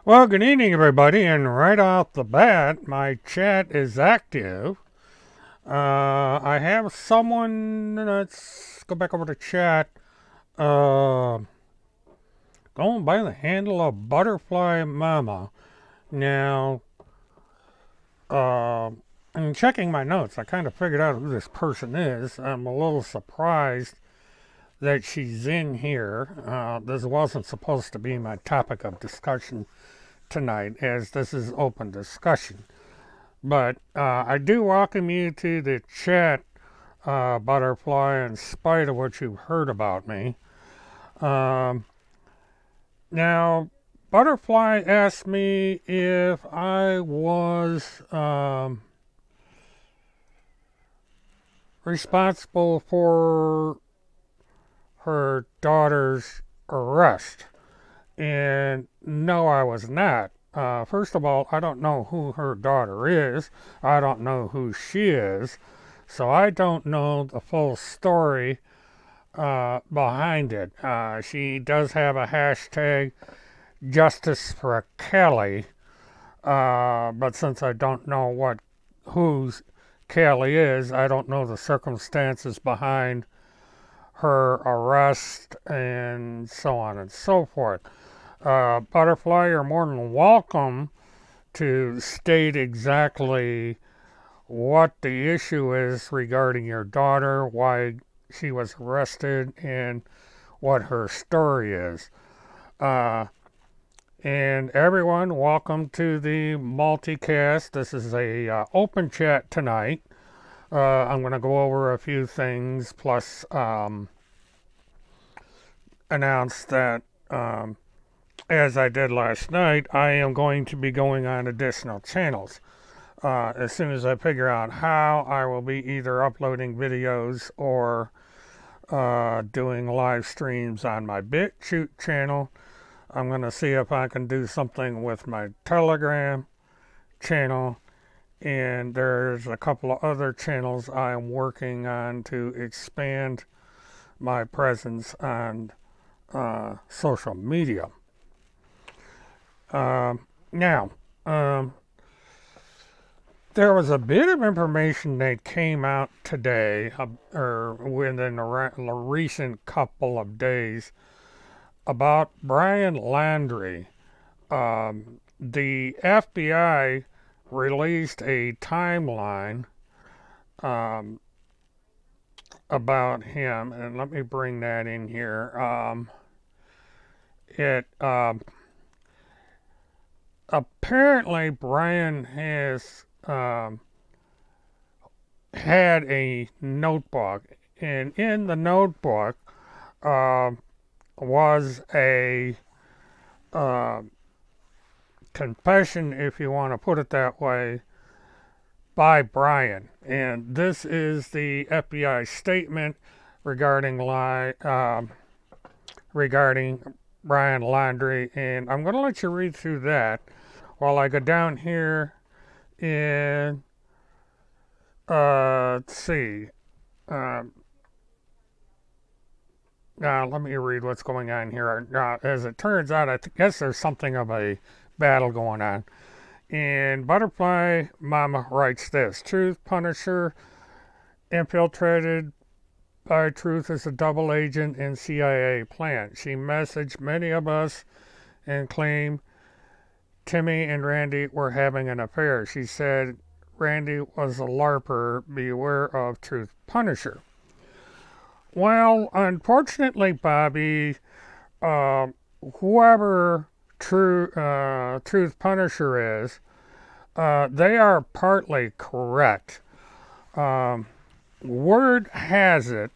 Well, good evening, everybody, and right off the bat, my chat is active. I have someone, let's go back over to chat, uh, going by the handle of Butterfly Mama. Now, uh, in checking my notes, I kind of figured out who this person is. I'm a little surprised that she's in here. This wasn't supposed to be my topic of discussion tonight, as this is open discussion. But I do welcome you to the chat, Butterfly, in spite of what you've heard about me. Um, Now, Butterfly asked me if I was responsible for her daughter's arrest. And no, I was not. First of all, I don't know who her daughter is. I don't know who she is. So I don't know the full story behind it. She does have a hashtag Justice for Kelly, but since I don't know whose Kelly is, I don't know the circumstances behind her arrest and so on and so forth. Butterfly, you're more than welcome to state exactly what the issue is regarding your daughter, why she was arrested, and what her story is. Uh, and everyone, welcome to the multicast. This is a open chat tonight. I'm going to go over a few things, plus announce that, as I did last night, I am going to be going on additional channels. As soon as I figure out how, I will be either uploading videos or doing live streams on my BitChute channel. I'm going to see if I can do something with my Telegram channel. And there's a couple of other channels I am working on to expand my presence on social media. Now, there was a bit of information that came out today, or within the recent couple of days, about Brian Laundrie. The FBI released a timeline about him, and let me bring that in here. It apparently Brian has had a notebook, and in the notebook was a confession, if you want to put it that way, by Brian. And this is the FBI statement regarding regarding Brian Laundrie, and I'm going to let you read through that while I go down here and let's see. Now, let me read what's going on here. As it turns out, I guess there's something of a battle going on. And Butterfly Mama writes this: Truth Punisher infiltrated by Truth as a double agent in CIA plant. She messaged many of us and claimed Timmy and Randy were having an affair. She said Randy was a LARPer. Beware of Truth Punisher. Well, unfortunately, Bobby, whoever Truth Punisher is, they are partly correct. Word has it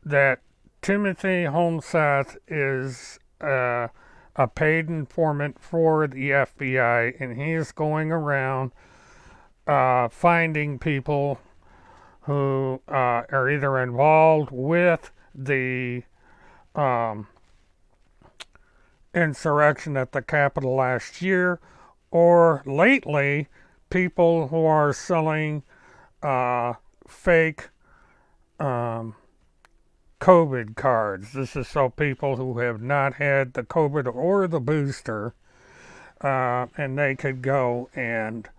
that Timothy Holmseth is a paid informant for the FBI, and he is going around finding people who are either involved with the insurrection at the Capitol last year, or lately, people who are selling fake COVID cards. This is so people who have not had the COVID or the booster and they could go and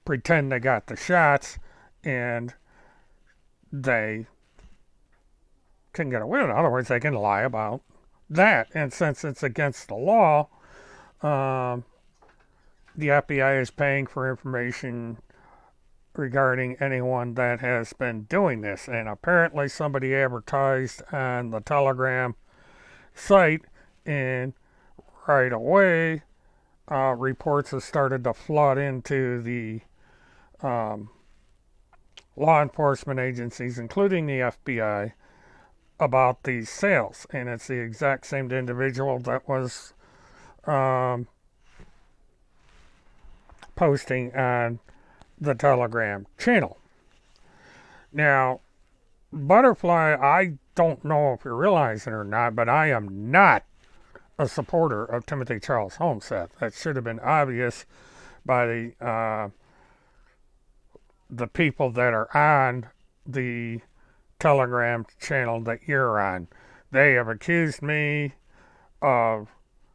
pretend they got the shots, and they can get away with it. In other words, they can lie about that. And since it's against the law, the FBI is paying for information regarding anyone that has been doing this. And apparently somebody advertised on the Telegram site, and right away reports have started to flood into the law enforcement agencies, including the FBI, about these sales. And it's the exact same individual that was posting on the Telegram channel. Now, Butterfly, I don't know if you realize it or not, but I am not a supporter of Timothy Charles Homeseth. That should have been obvious by the people that are on the Telegram channel that you're on. They have accused me of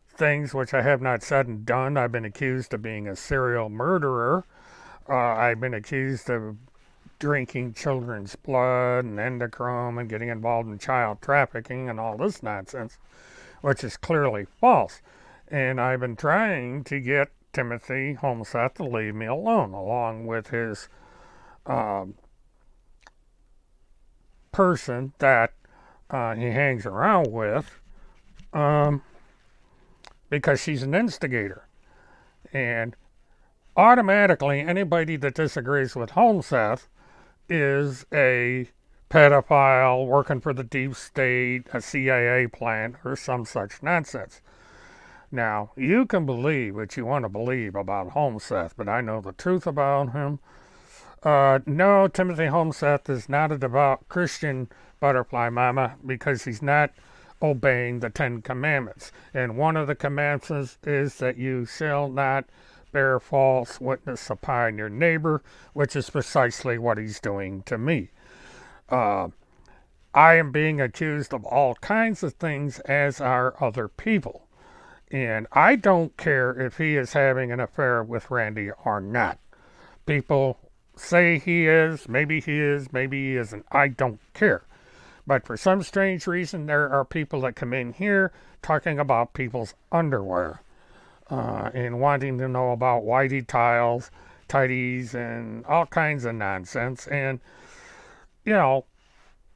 things which I have not said and done. I've been accused of being a serial murderer. I've been accused of drinking children's blood and endochrome and getting involved in child trafficking and all this nonsense, which is clearly false. And I've been trying to get Timothy Homeseth to leave me alone, along with his person that he hangs around with, because she's an instigator. And automatically, anybody that disagrees with Homeseth is a pedophile working for the deep state, a CIA plant, or some such nonsense. Now, you can believe what you want to believe about Homeseth, but I know the truth about him. No, Timothy Homeseth is not a devout Christian, Butterfly Mama, because he's not obeying the 10 Commandments. And one of the commandments is that you shall not bear false witness upon your neighbor, which is precisely what he's doing to me. I am being accused of all kinds of things, as are other people. And I don't care if he is having an affair with Randy or not. People say he is, maybe he isn't. I don't care. But for some strange reason, there are people that come in here talking about people's underwear and wanting to know about whitey tiles, tighties, and all kinds of nonsense. And, you know,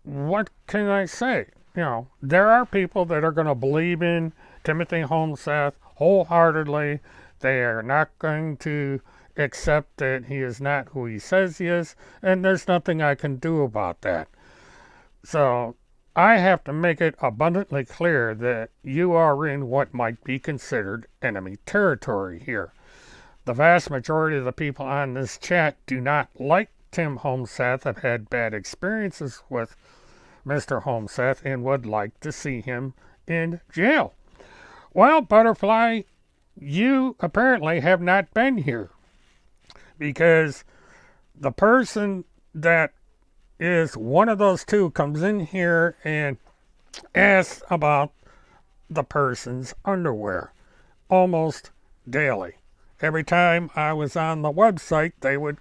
what can I say? You know, there are people that are going to believe in Timothy Homeseth wholeheartedly. They are not going to accept that he is not who he says he is, and there's nothing I can do about that. So I have to make it abundantly clear that you are in what might be considered enemy territory here. The vast majority of the people on this chat do not like Tim Homeseth, have had bad experiences with Mr. Homeseth, and would like to see him in jail. Well, Butterfly, you apparently have not been here, because the person that is one of those two comes in here and asks about the person's underwear almost daily. Every time I was on the website,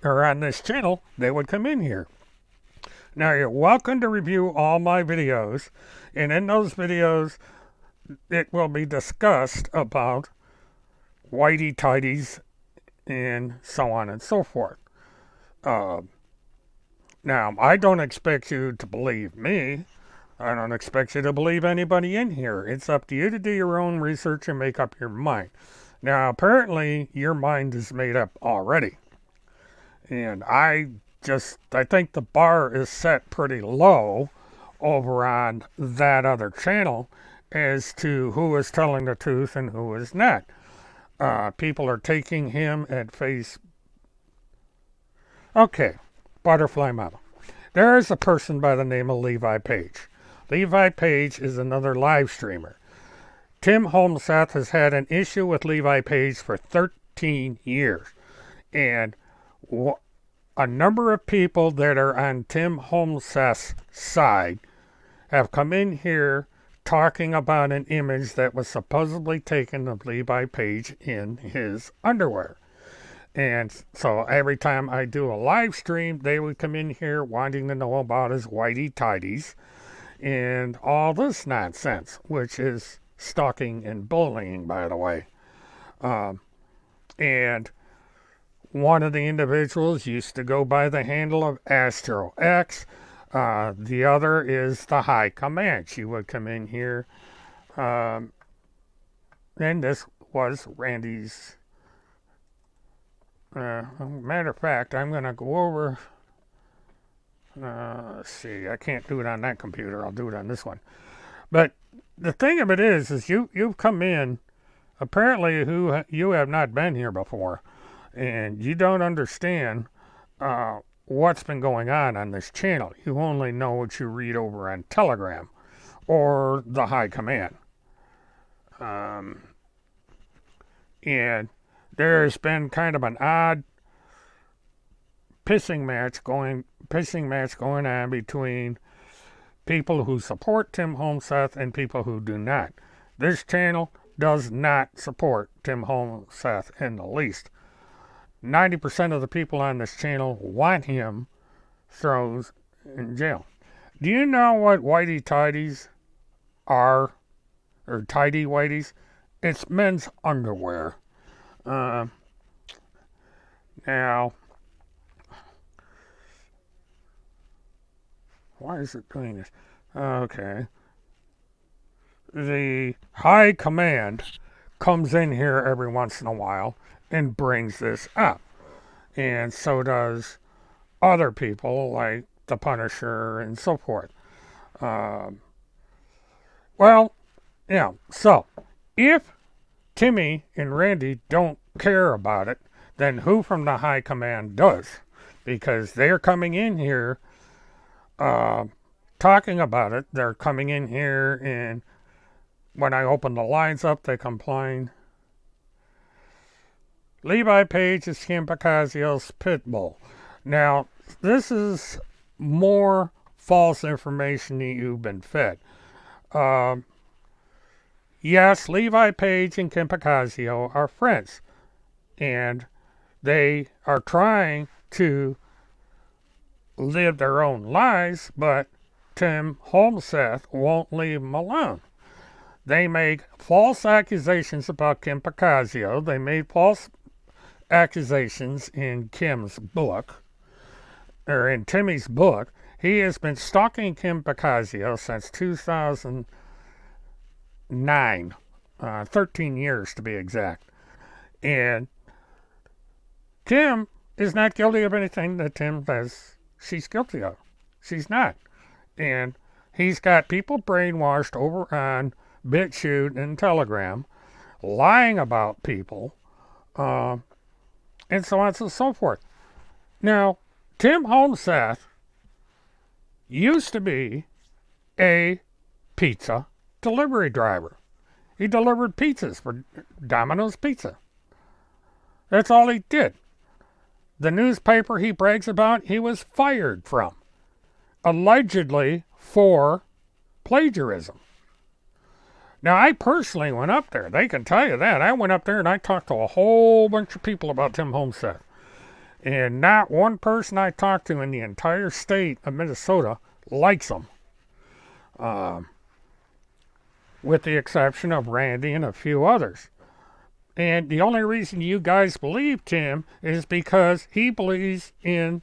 or on this channel, they would come in here. Now, you're welcome to review all my videos, and in those videos, it will be discussed about whitey tighties and so on and so forth. Now, I don't expect you to believe me. I don't expect you to believe anybody in here. It's up to you to do your own research and make up your mind. Now, apparently, your mind is made up already. And I think the bar is set pretty low over on that other channel as to who is telling the truth and who is not. People are taking him at face. Okay, Butterfly Mama. There is a person by the name of Levi Page. Levi Page is another live streamer. Tim Homeseth has had an issue with Levi Page for 13 years. And a number of people that are on Tim Homeseth's side have come in here talking about an image that was supposedly taken of Levi Page in his underwear. And so every time I do a live stream, they would come in here wanting to know about his whitey tidies and all this nonsense, which is stalking and bullying, by the way. And one of the individuals used to go by the handle of Astro X. The other is the High Command. She would come in here. And this was Randy's. Matter of fact, I'm going to go over. Let's see. I can't do it on that computer. I'll do it on this one. But the thing of it is you've come in. Apparently, you have not been here before, and you don't understand what's been going on this channel. You only know what you read over on Telegram or the High Command. And there's been kind of an odd pissing match going on between people who support Tim Holmseth and people who do not. This channel does not support Tim Holmseth in the least. 90% of the people on this channel want him thrown in jail. Do you know what whitey tidies are? Or tidy whiteys? It's men's underwear. Now, why is it doing this? Okay. The High Command comes in here every once in a while and brings this up. And so does other people like the Punisher and so forth. So if Timmy and Randy don't care about it, then who from the High Command does? Because they're coming in here talking about it. They're coming in here, and when I open the lines up, they complain. Levi Page is Kim Pacazio's pit bull. Now, this is more false information that you've been fed. Yes, Levi Page and Kim Pacazio are friends, and they are trying to live their own lives, but Tim Holmseth won't leave them alone. They make false accusations about Kim Pacazio. They made false accusations in Kim's book, or in Timmy's book. He has been stalking Kim Pacazio since 2009, 13 years to be exact. And Kim is not guilty of anything that Tim says she's guilty of. She's not. And he's got people brainwashed over on BitChute and Telegram, lying about people, and so on and so forth. Now, Tim Holmseth used to be a pizza delivery driver. He delivered pizzas for Domino's Pizza. That's all he did. The newspaper he brags about, he was fired from, allegedly for plagiarism. Now, I personally went up there. They can tell you that. I went up there and I talked to a whole bunch of people about Tim Holmseth. And not one person I talked to in the entire state of Minnesota likes him. With the exception of Randy and a few others. And the only reason you guys believe Tim is because he believes in,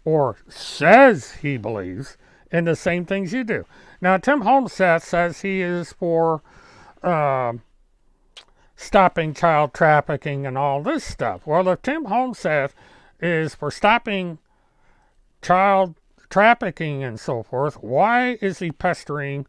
or says he believes in, the same things you do. Now, Tim Holmseth says he is for stopping child trafficking and all this stuff. Well, if Tim Holmseth is for stopping child trafficking and so forth, why is he pestering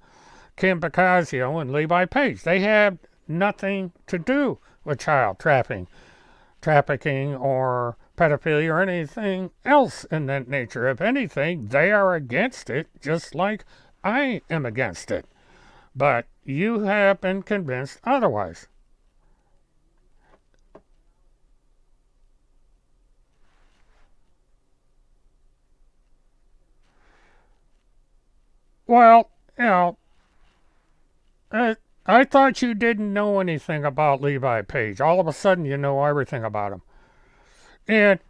Kim Pacazio and Levi Page? They have nothing to do with child trafficking or pedophilia or anything else in that nature. If anything, they are against it, just like I am against it. But you have been convinced otherwise. Well, I thought you didn't know anything about Levi Page. All of a sudden, you know everything about him. And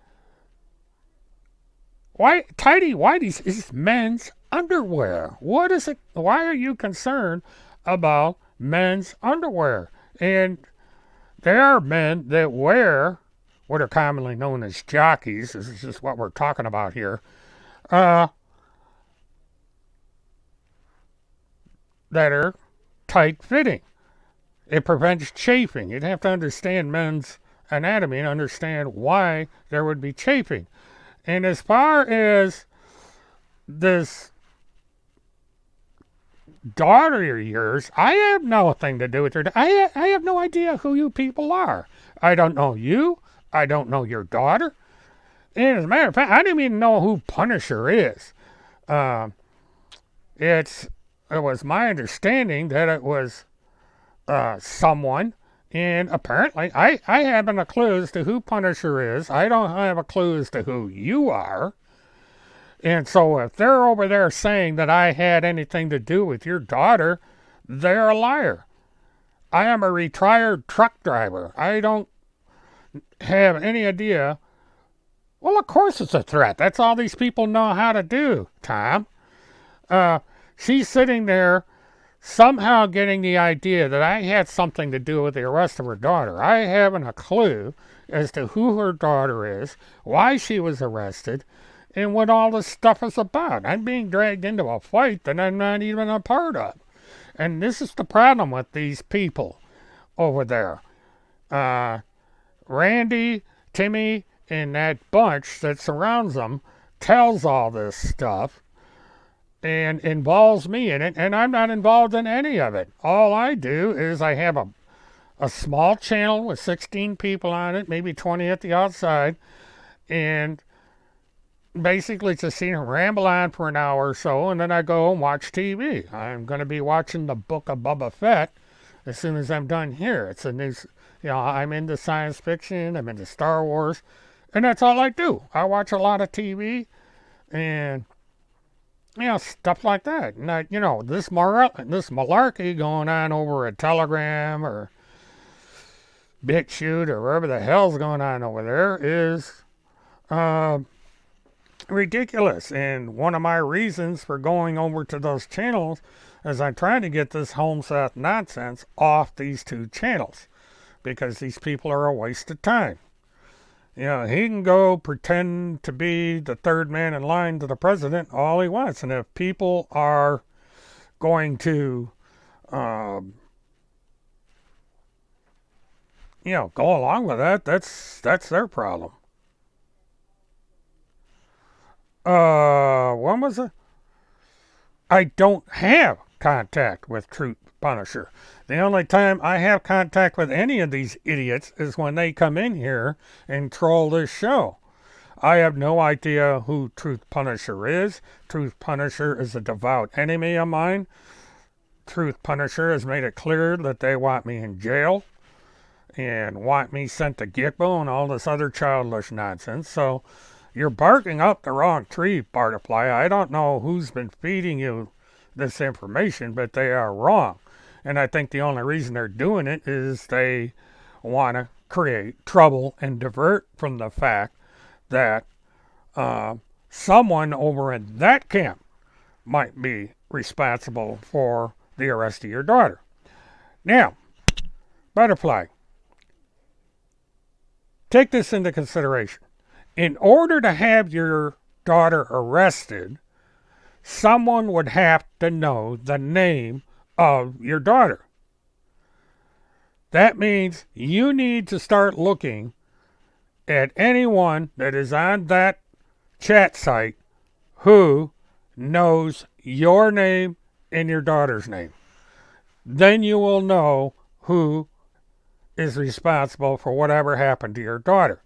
why tidy whities is men's underwear? What is it? Why are you concerned about men's underwear? And there are men that wear what are commonly known as jockeys. This is just what we're talking about here. That are tight fitting. It prevents chafing. You'd have to understand men's anatomy and understand why there would be chafing. And as far as this daughter of yours, I have nothing to do with her. I have no idea who you people are. I don't know you. I don't know your daughter. And as a matter of fact, I didn't even know who Punisher is. It was my understanding that it was someone, and apparently I haven't a clue as to who Punisher is. I don't have a clue as to who you are. And so if they're over there saying that I had anything to do with your daughter, they're a liar. I am a retired truck driver. I don't have any idea. Well, of course it's a threat. That's all these people know how to do, Tom. She's sitting there somehow getting the idea that I had something to do with the arrest of her daughter. I haven't a clue as to who her daughter is, why she was arrested, and what all this stuff is about. I'm being dragged into a fight that I'm not even a part of. And this is the problem with these people over there. Randy, Timmy, and that bunch that surrounds them tells all this stuff and involves me in it, and I'm not involved in any of it. All I do is I have a small channel with 16 people on it, maybe 20 at the outside, and basically just see them ramble on for an hour or so, and then I go and watch TV. I'm going to be watching the Book of Boba Fett as soon as I'm done here. It's a new, I'm into science fiction, I'm into Star Wars, and that's all I do. I watch a lot of TV, and stuff like that. And this malarkey going on over at Telegram or BitChute or wherever the hell's going on over there is ridiculous. And one of my reasons for going over to those channels is I'm trying to get this home South nonsense off these two channels because these people are a waste of time. He can go pretend to be the third man in line to the president all he wants. And if people are going to, go along with that, that's their problem. When was it? I don't have contact with Truth Punisher. The only time I have contact with any of these idiots is when they come in here and troll this show. I have no idea who Truth Punisher is. Truth Punisher is a devout enemy of mine. Truth Punisher has made it clear that they want me in jail and want me sent to Gitmo and all this other childish nonsense. So you're barking up the wrong tree, Bartafly. I don't know who's been feeding you this information, but they are wrong. And I think the only reason they're doing it is they want to create trouble and divert from the fact that someone over in that camp might be responsible for the arrest of your daughter. Now, Butterfly, take this into consideration. In order to have your daughter arrested, someone would have to know the name of your daughter. That means you need to start looking at anyone that is on that chat site who knows your name and your daughter's name. Then you will know who is responsible for whatever happened to your daughter.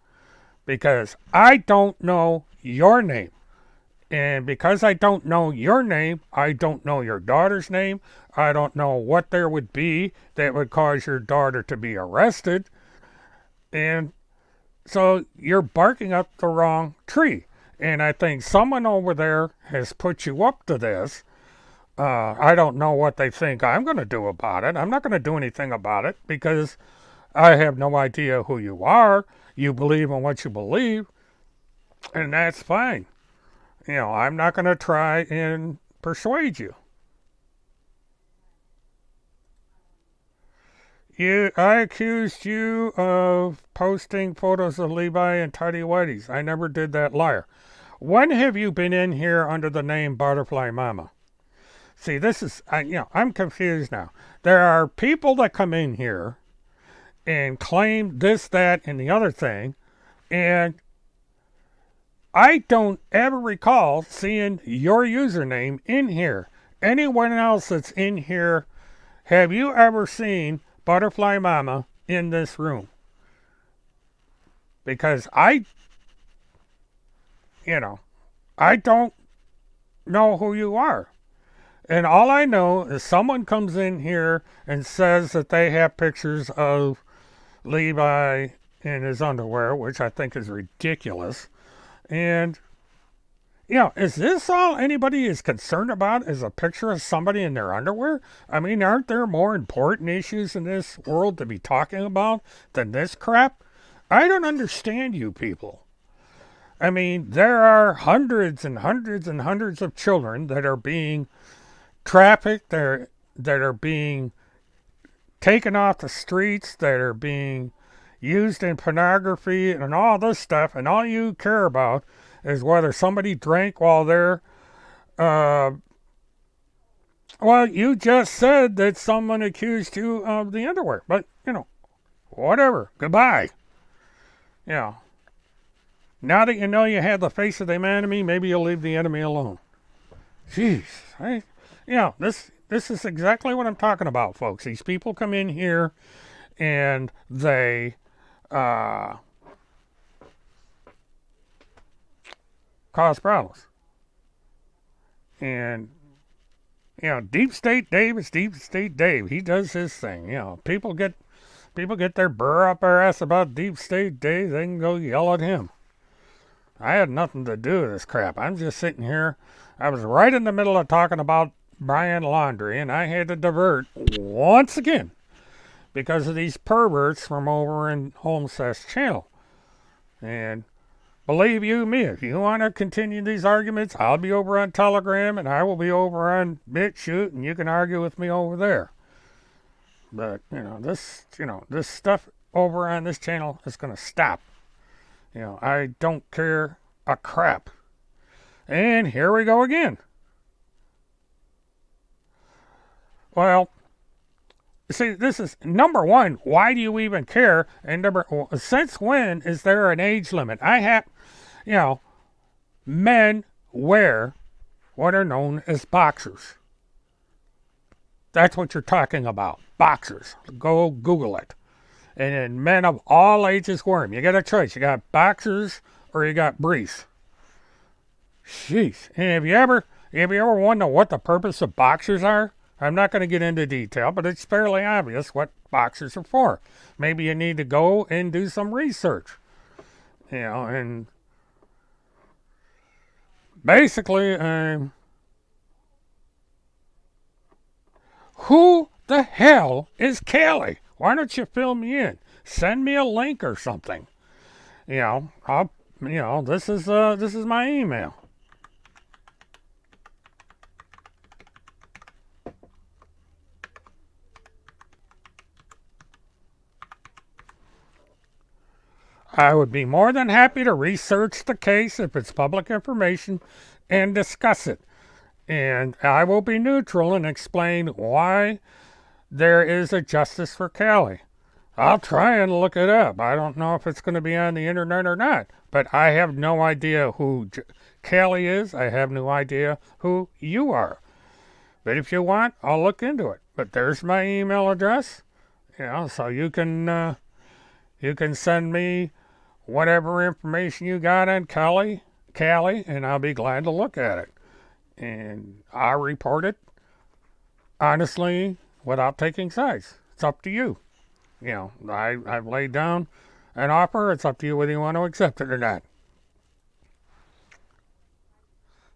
Because I don't know your name. And because I don't know your name, I don't know your daughter's name. I don't know what there would be that would cause your daughter to be arrested. And so you're barking up the wrong tree. And I think someone over there has put you up to this I don't know what they think I'm going to do about it. I'm not going to do anything about it because I have no idea who you are. You believe in what you believe, and that's fine. I'm not going to try and persuade you. I accused you of posting photos of Levi and tidy whities. I never did that, liar. When have you been in here under the name Butterfly Mama? See, this is, I'm confused now. There are people that come in here and claim this, that, and the other thing, and I don't ever recall seeing your username in here. Anyone else that's in here, have you ever seen Butterfly Mama in this room? Because I don't know who you are. And all I know is someone comes in here and says that they have pictures of Levi in his underwear, which I think is ridiculous. And, is this all anybody is concerned about, is a picture of somebody in their underwear? I mean, aren't there more important issues in this world to be talking about than this crap? I don't understand you people. I mean, there are hundreds and hundreds and hundreds of children that are being trafficked, that are being taken off the streets, that are being used in pornography and all this stuff, and all you care about is whether somebody drank while they're, well, you just said that someone accused you of the underwear, but, whatever, goodbye. Now that you know you have the face of the enemy, maybe you'll leave the enemy alone. Jeez, this is exactly what I'm talking about, folks. These people come in here and they cause problems. And Deep State Dave is Deep State Dave. He does his thing. People get their burr up their ass about Deep State Dave, they can go yell at him. I had nothing to do with this crap. I'm just sitting here. I was right in the middle of talking about Brian Laundrie, and I had to divert once again because of these perverts from over in Homestead's channel. And believe you me, if you want to continue these arguments, I'll be over on Telegram and I will be over on BitChute, and you can argue with me over there. But this stuff over on this channel is going to stop. I don't care a crap. And here we go again. Well, see, this is number one. Why do you even care? And since when is there an age limit? Men wear what are known as boxers. That's what you're talking about. Boxers. Go Google it. And then men of all ages wear them. You got a choice. You got boxers or you got briefs. Jeez. And have you ever wondered what the purpose of boxers are? I'm not going to get into detail, but it's fairly obvious what boxers are for. Maybe you need to go and do some research. And basically, who the hell is Callie? Why don't you fill me in? Send me a link or something. This is my email. I would be more than happy to research the case if it's public information and discuss it. And I will be neutral and explain why there is a justice for Callie. I'll try and look it up. I don't know if it's going to be on the internet or not, but I have no idea who Callie is. I have no idea who you are. But if you want, I'll look into it. But there's my email address. So you can send me whatever information you got on Callie, and I'll be glad to look at it. And I'll report it honestly without taking sides. It's up to you. I've laid down an offer. It's up to you whether you want to accept it or not.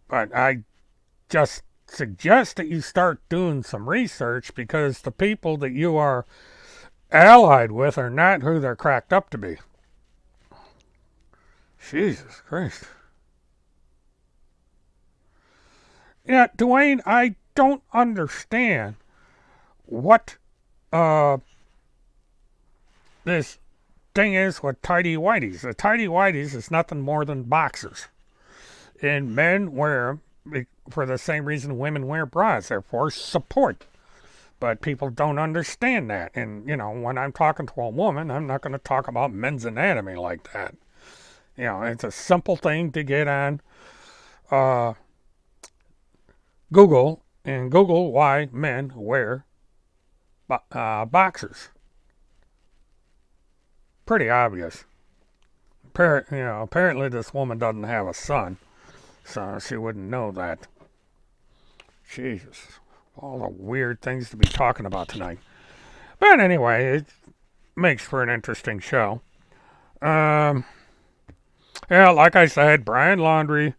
But I just suggest that you start doing some research, because the people that you are allied with are not who they're cracked up to be. Jesus Christ. Yeah, Dwayne, I don't understand what uh, this thing is with tidy whities. The tidy whities is nothing more than boxers. And men wear them for the same reason women wear bras. They're for support. But people don't understand that. And, when I'm talking to a woman, I'm not going to talk about men's anatomy like that. It's a simple thing to get on uh, Google and Google why men wear boxers. Pretty obvious. Apparently this woman doesn't have a son, so she wouldn't know that. Jesus, all the weird things to be talking about tonight. But anyway, it makes for an interesting show. Yeah, like I said, Brian Laundrie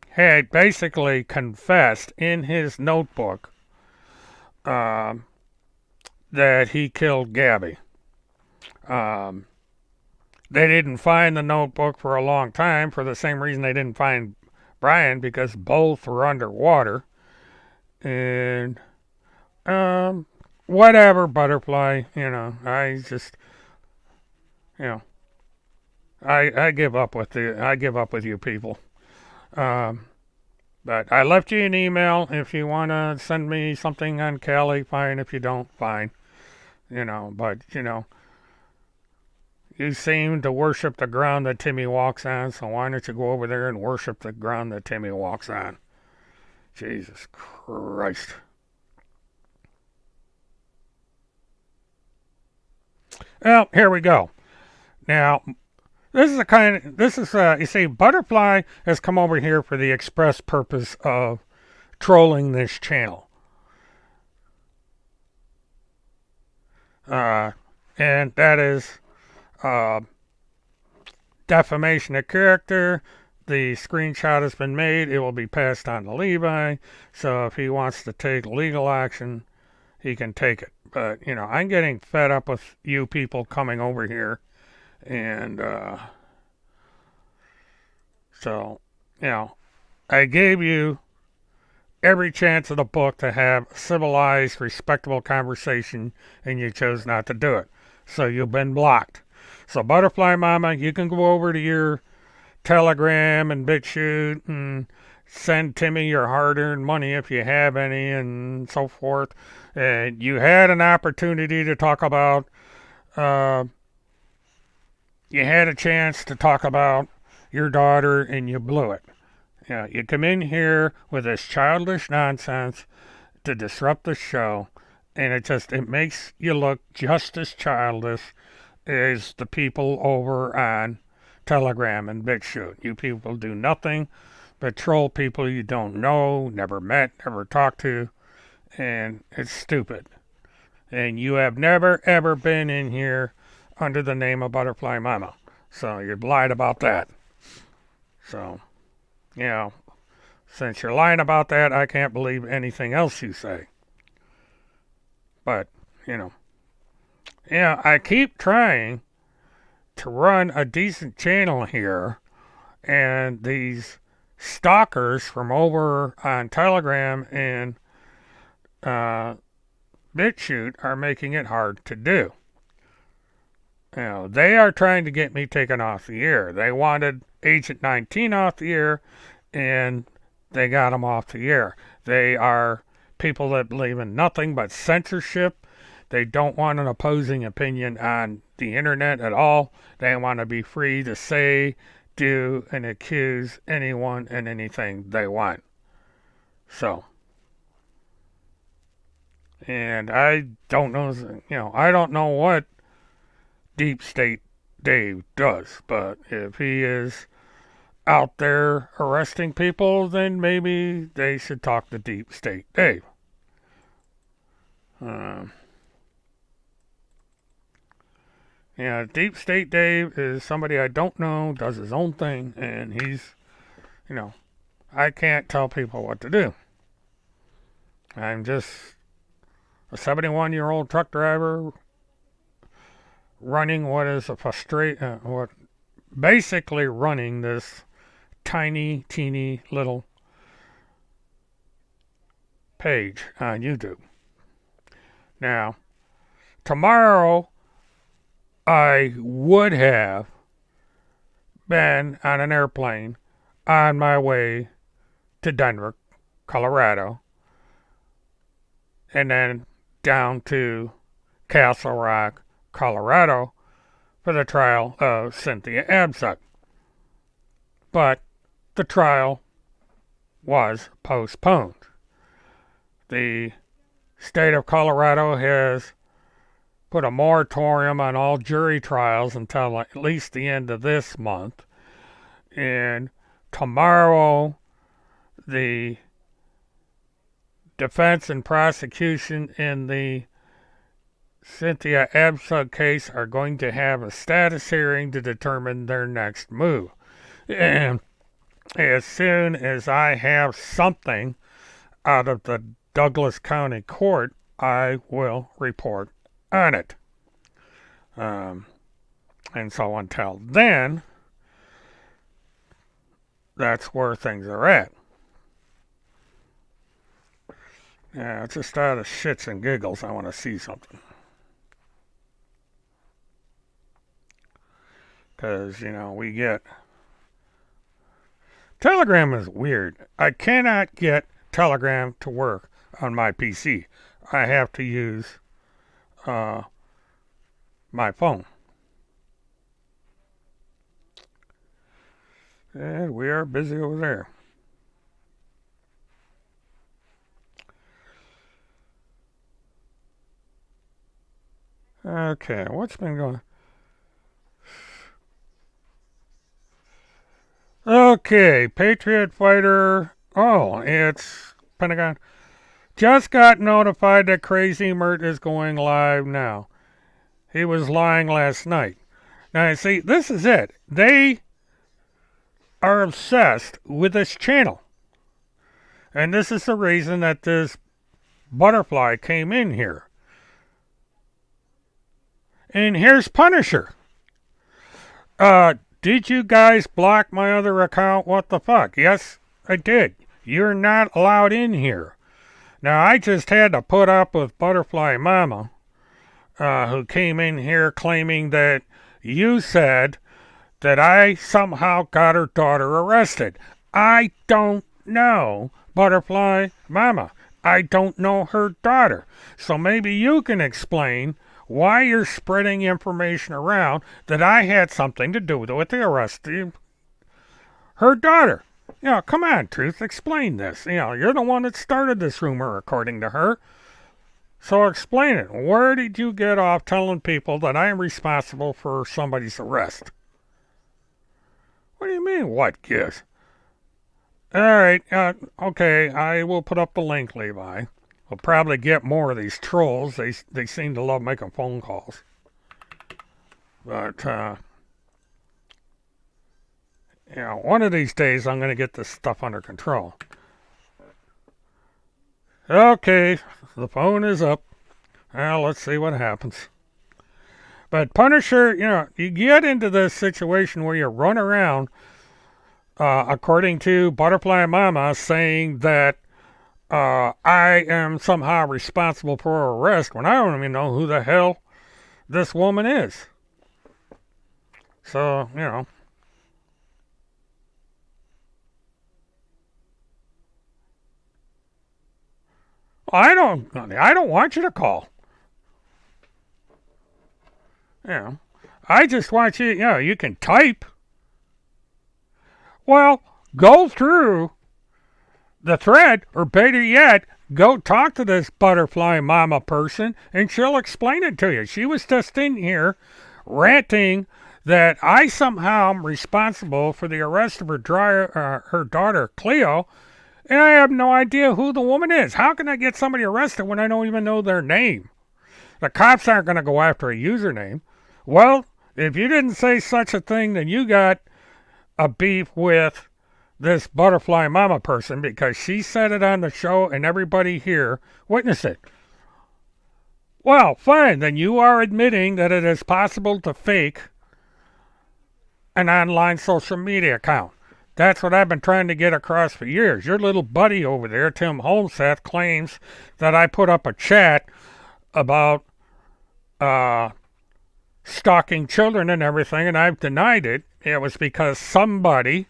had basically confessed in his notebook that he killed Gabby. They didn't find the notebook for a long time for the same reason they didn't find Brian, because both were underwater. And whatever, Butterfly, I just, I give up with you people. But I left you an email. If you want to send me something on Kelly, fine. If you don't, fine. But you seem to worship the ground that Timmy walks on, so why don't you go over there and worship the ground that Timmy walks on? Jesus Christ. Well, here we go. Now, you see, Butterfly has come over here for the express purpose of trolling this channel. And that is defamation of character. The screenshot has been made. It will be passed on to Levi. So if he wants to take legal action, he can take it. But, I'm getting fed up with you people coming over here. And so, I gave you every chance of the book to have civilized, respectable conversation, and you chose not to do it. So you've been blocked. So Butterfly Mama, you can go over to your Telegram and BitChute and send Timmy your hard-earned money if you have any and so forth. And you had an opportunity to talk about, you had a chance to talk about your daughter and you blew it. You come in here with this childish nonsense to disrupt the show, and it makes you look just as childish as the people over on Telegram and BitChute. You people do nothing but troll people you don't know, never met, never talked to, and it's stupid. And you have never ever been in here under the name of Butterfly Mama. So you're lied about that. So, since you're lying about that, I can't believe anything else you say. But, I keep trying to run a decent channel here, and these stalkers from over on Telegram and BitChute are making it hard to do. They are trying to get me taken off the air. They wanted Agent 19 off the air, and they got him off the air. They are people that believe in nothing but censorship. They don't want an opposing opinion on the internet at all. They want to be free to say, do, and accuse anyone and anything they want. So, and I don't know, I don't know what Deep State Dave does, but if he is out there arresting people, then maybe they should talk to Deep State Dave. Deep State Dave is somebody I don't know, does his own thing, and he's, I can't tell people what to do. I'm just a 71-year-old truck driver running what is basically running this tiny, teeny little page on YouTube. Now, tomorrow I would have been on an airplane on my way to Denver, Colorado, and then down to Castle Rock, Colorado, for the trial of Cynthia Absuck. But the trial was postponed. The state of Colorado has put a moratorium on all jury trials until at least the end of this month. And tomorrow, the defense and prosecution in the Cynthia Absuck case are going to have a status hearing to determine their next move. And as soon as I have something out of the Douglas County Court, I will report on it. And so until then, that's where things are at. Yeah, it's just out of shits and giggles. I want to see something. Because, we get... Telegram is weird. I cannot get Telegram to work on my PC. I have to use my phone. And we are busy over there. Okay, what's been going on? Okay, Patriot Fighter. Oh, it's Pentagon. Just got notified that Crazy Mert is going live now. He was lying last night. Now, see, this is it. They are obsessed with this channel. And this is the reason that this butterfly came in here. And here's Punisher. Did you guys block my other account? What the fuck? Yes, I did. You're not allowed in here. Now, I just had to put up with Butterfly Mama, who came in here claiming that you said that I somehow got her daughter arrested. I don't know Butterfly Mama. I don't know her daughter. So maybe you can explain why you're spreading information around that I had something to do with the arrest of her daughter. Come on, Truth, explain this. You're the one that started this rumor, according to her. So explain it. Where did you get off telling people that I am responsible for somebody's arrest? What do you mean, what gives? All right, okay, I will put up the link, Levi. We'll probably get more of these trolls. They seem to love making phone calls. But, one of these days I'm going to get this stuff under control. Okay, the phone is up. Well, let's see what happens. But Punisher, you get into this situation where you run around, according to Butterfly Mama, saying that I am somehow responsible for her arrest when I don't even know who the hell this woman is. So, I don't want you to call. I just want you, you can type. Well, go through the thread, or better yet, go talk to this Butterfly Mama person, and she'll explain it to you. She was just in here ranting that I somehow am responsible for the arrest of her daughter, Cleo, and I have no idea who the woman is. How can I get somebody arrested when I don't even know their name? The cops aren't going to go after a username. Well, if you didn't say such a thing, then you got a beef with this butterfly mama person because she said it on the show and everybody here witnessed it. Well, fine, then you are admitting that it is possible to fake an online social media account. That's what I've been trying to get across for years. Your little buddy over there, Tim Holmseth, claims that I put up a chat about stalking children and everything, and I've denied it. It was because somebody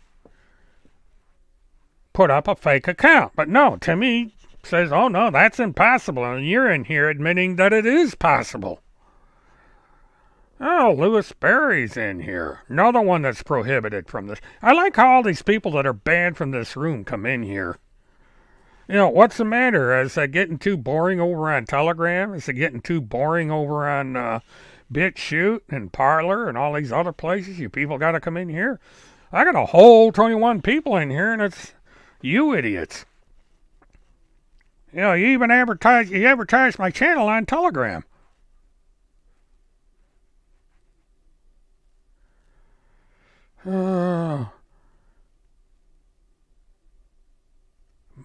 put up a fake account. But no, Timmy says, oh no, that's impossible. And you're in here admitting that it is possible. Oh, Louis Barry's in here. Another one that's prohibited from this. I like how all these people that are banned from this room come in here. You know, what's the matter? Is it getting too boring over on Telegram? Is it getting too boring over on BitChute and Parler and all these other places? You people got to come in here. I got a whole 21 people in here, and it's you idiots. You know, you advertise my channel on Telegram.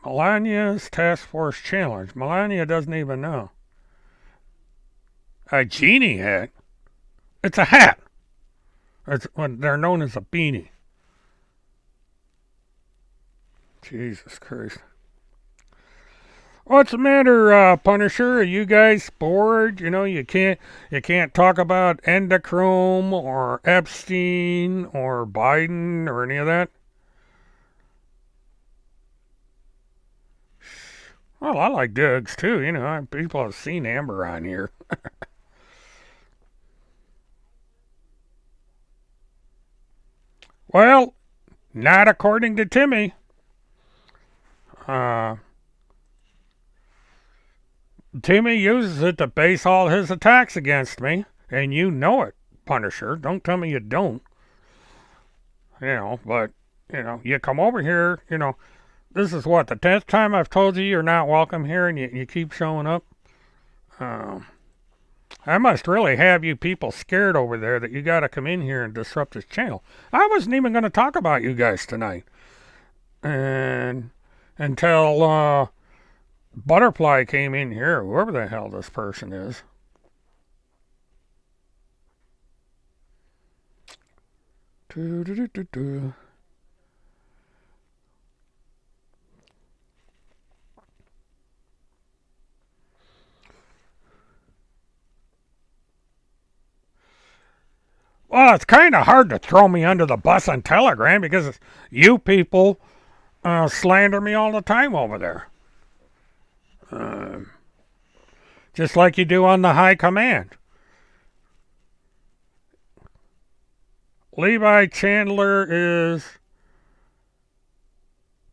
Melania's Task Force Challenge. Melania doesn't even know. A genie hat? It's a hat. It's what they're known as a beanie. Jesus Christ. What's the matter, Punisher? Are you guys bored? You know, you can't talk about Endochrome or Epstein or Biden or any of that? Well, I like Diggs too. You know, people have seen Amber on here. Well, not according to Timmy. Timmy uses it to base all his attacks against me, and you know it, Punisher. Don't tell me you don't. You know, but, you know, you come over here, you know, this is what, the 10th time I've told you you're not welcome here, and you keep showing up? I must really have you people scared over there that you gotta come in here and disrupt this channel. I wasn't even gonna talk about you guys tonight. And until, Butterfly came in here, whoever the hell this person is. Well, it's kind of hard to throw me under the bus on Telegram because you people slander me all the time over there. Just like you do on the high command. Levi Chandler is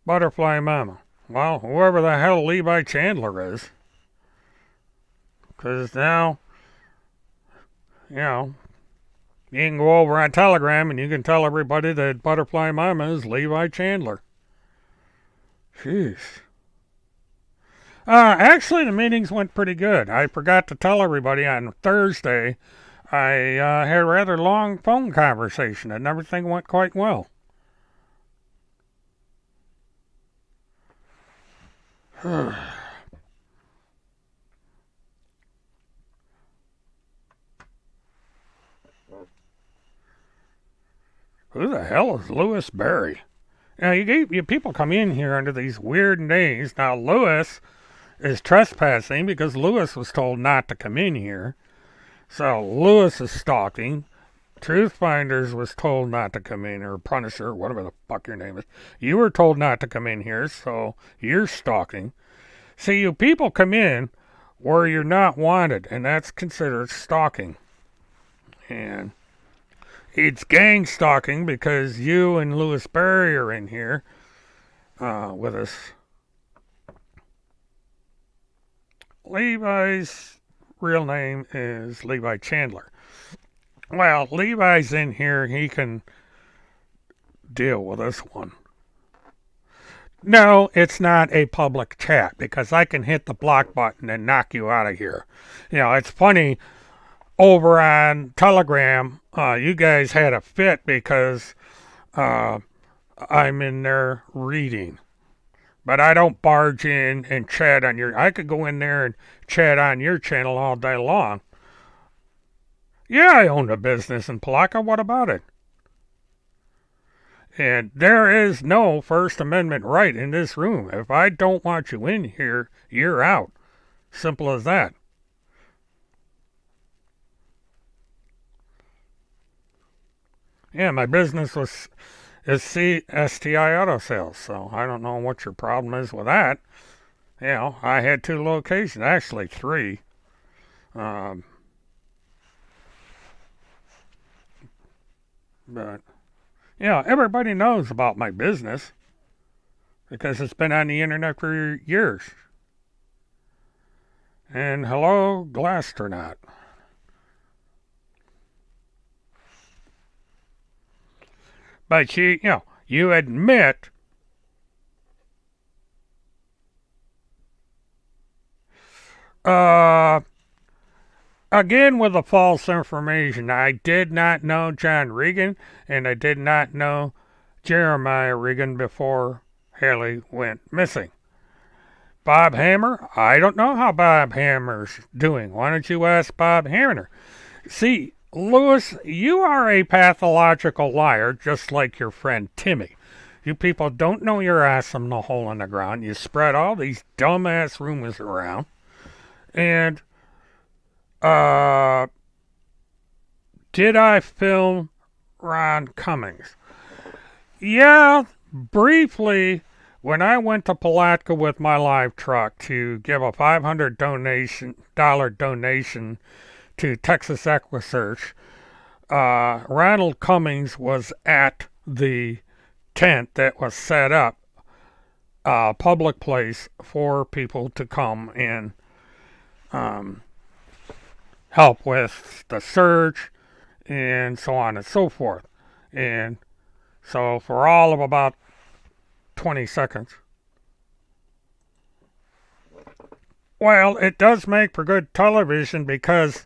Butterfly Mama. Well, whoever the hell Levi Chandler is. Because now, you know, you can go over on Telegram and you can tell everybody that Butterfly Mama is Levi Chandler. Jeez. Actually, the meetings went pretty good. I forgot to tell everybody on Thursday I had a rather long phone conversation and everything went quite well. Who the hell is Louis Barry? Now, you people come in here under these weird names. Now, Louis is trespassing because Louis was told not to come in here. So, Louis is stalking. Truthfinders was told not to come in, or Punisher, whatever the fuck your name is. You were told not to come in here, so you're stalking. See, you people come in where you're not wanted, and that's considered stalking. And it's gang stalking because you and Louis Barry are in here with us. Levi's real name is Levi Chandler. Well, Levi's in here. He can deal with this one. No, it's not a public chat because I can hit the block button and knock you out of here. You know, it's funny. Over on Telegram, you guys had a fit because I'm in there reading. But I don't barge in and chat on your. I could go in there and chat on your channel all day long. Yeah, I own a business in Palatka. What about it? And there is no First Amendment right in this room. If I don't want you in here, you're out. Simple as that. Yeah, my business is STI Auto Sales, so I don't know what your problem is with that. You know, I had 2 locations, actually 3. Um, but, everybody knows about my business because it's been on the internet for years. And hello, Glastronaut. But you admit again with the false information. I did not know John Regan, and I did not know Jeremiah Regan before Haley went missing. Bob Hammer, I don't know how Bob Hammer's doing. Why don't you ask Bob Hammer? See, Lewis, you are a pathological liar, just like your friend Timmy. You people don't know your ass from the hole in the ground. You spread all these dumbass rumors around. And, did I film Ron Cummings? Yeah, briefly, when I went to Palatka with my live truck to give a $500 donation to Texas EquiSearch, Ronald Cummings was at the tent that was set up, a public place for people to come and help with the search and so on and so forth. And so for all of about 20 seconds, well, it does make for good television because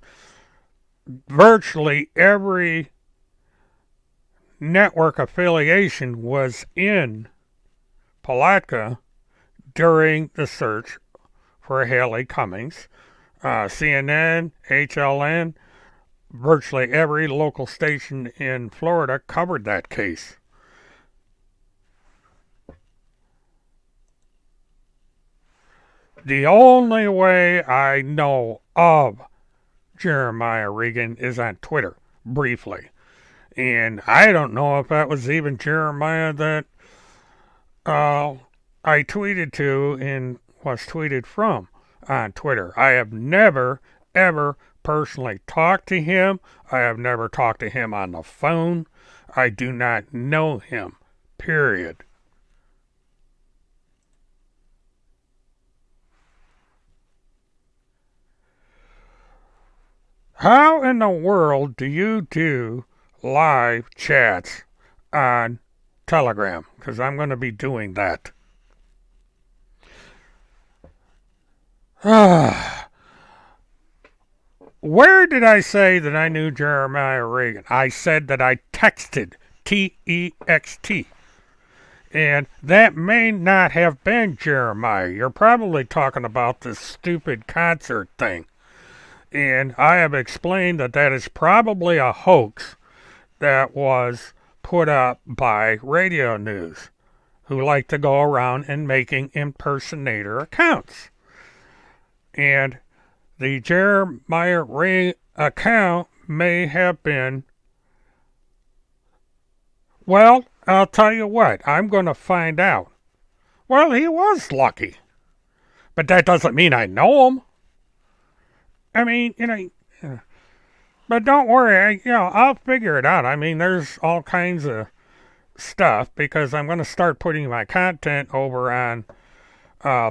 virtually every network affiliation was in Palatka during the search for Haley Cummings. CNN, HLN, virtually every local station in Florida covered that case. The only way I know of Jeremiah Regan is on Twitter, briefly. And I don't know if that was even Jeremiah that I tweeted to and was tweeted from on Twitter. I have never, ever personally talked to him. I have never talked to him on the phone. I do not know him, period. How in the world do you do live chats on Telegram? Because I'm going to be doing that. Where did I say that I knew Jeremiah Regan? I said that I texted, T-E-X-T. And that may not have been Jeremiah. You're probably talking about this stupid concert thing. And I have explained that that is probably a hoax that was put up by radio news, who like to go around and making impersonator accounts. And the Jeremiah Ray account may have been, well, I'll tell you what, I'm going to find out. Well, he was lucky. But that doesn't mean I know him. I mean, but don't worry, I'll figure it out. I mean, there's all kinds of stuff because I'm going to start putting my content over on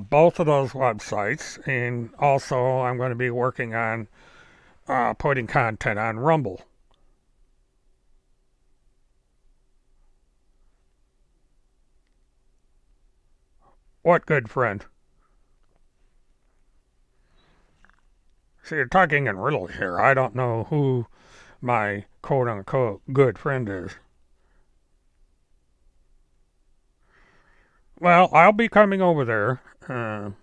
both of those websites, and also I'm going to be working on putting content on Rumble. What good friend? See, you're talking in riddles here. I don't know who my quote-unquote good friend is. Well, I'll be coming over there.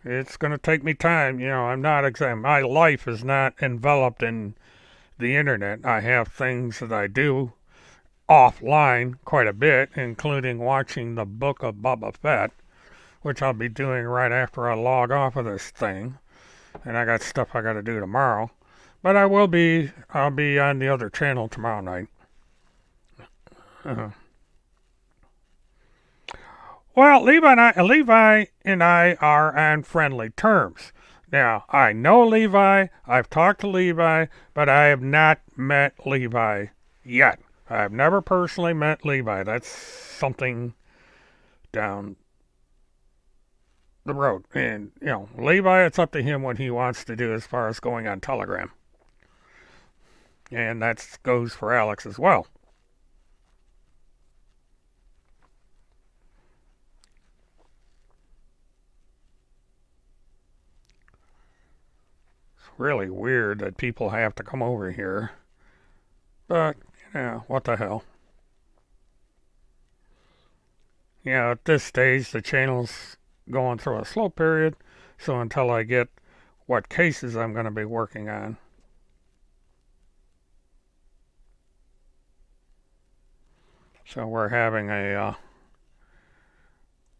It's going to take me time. I'm not exact. My life is not enveloped in the internet. I have things that I do offline quite a bit, including watching the Book of Boba Fett, which I'll be doing right after I log off of this thing. And I got stuff I got to do tomorrow. But I'll be on the other channel tomorrow night. Uh, well, Levi and I are on friendly terms. Now, I know Levi, I've talked to Levi, but I have not met Levi yet. I've never personally met Levi. That's something down the road. And, Levi, it's up to him what he wants to do as far as going on Telegram. And that goes for Alex as well. It's really weird that people have to come over here. But, what the hell. At this stage, the channel's going through a slow period, so until I get what cases I'm going to be working on. So we're having a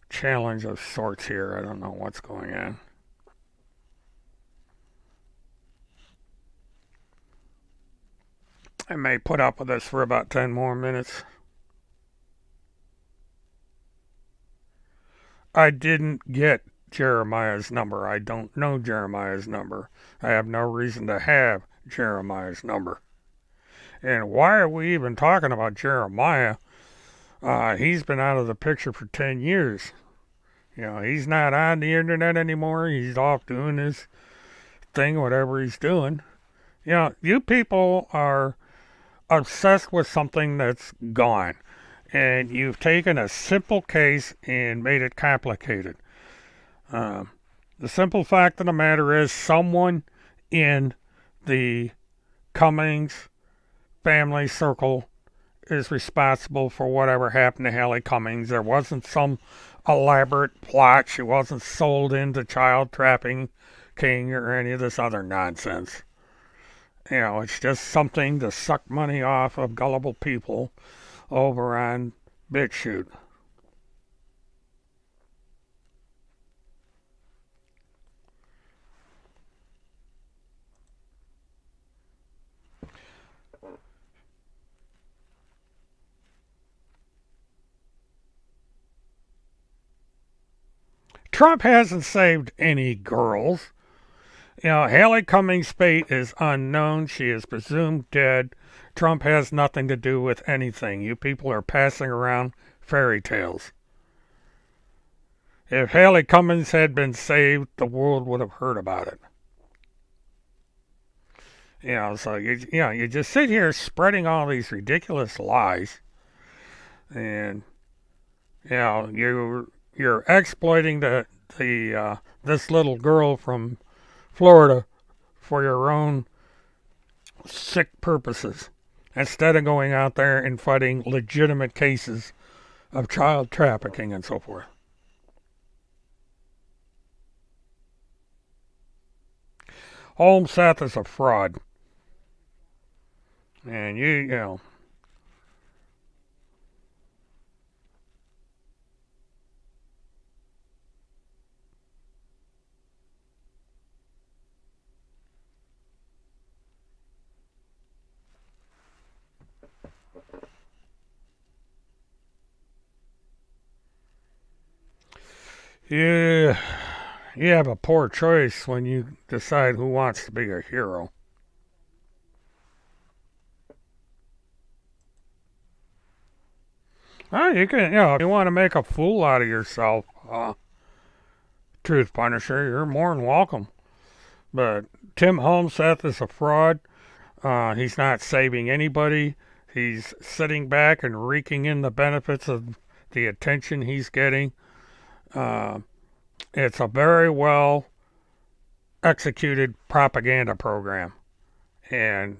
challenge of sorts here. I don't know what's going on. I may put up with this for about 10 more minutes. I didn't get Jeremiah's number. I don't know Jeremiah's number. I have no reason to have Jeremiah's number. And why are we even talking about Jeremiah? He's been out of the picture for 10 years. He's not on the internet anymore. He's off doing his thing, whatever he's doing. You people are obsessed with something that's gone. And you've taken a simple case and made it complicated. The simple fact of the matter is someone in the Cummings family circle is responsible for whatever happened to Hallie Cummings. There wasn't some elaborate plot. She wasn't sold into child trafficking or any of this other nonsense. It's just something to suck money off of gullible people over on BitChute. Trump hasn't saved any girls. Hallie Cummings' fate is unknown. She is presumed dead. Trump has nothing to do with anything. You people are passing around fairy tales. If Hallie Cummings had been saved, the world would have heard about it. So you just sit here spreading all these ridiculous lies, and you're exploiting this little girl from Florida for your own sick purposes instead of going out there and fighting legitimate cases of child trafficking and so forth. Holmes Seth is a fraud. And you know. You have a poor choice when you decide who wants to be a hero. You can, if you want to make a fool out of yourself, Truth Punisher, you're more than welcome. But Tim Holmseth is a fraud. He's not saving anybody. He's sitting back and reeking in the benefits of the attention he's getting. It's a very well executed propaganda program. And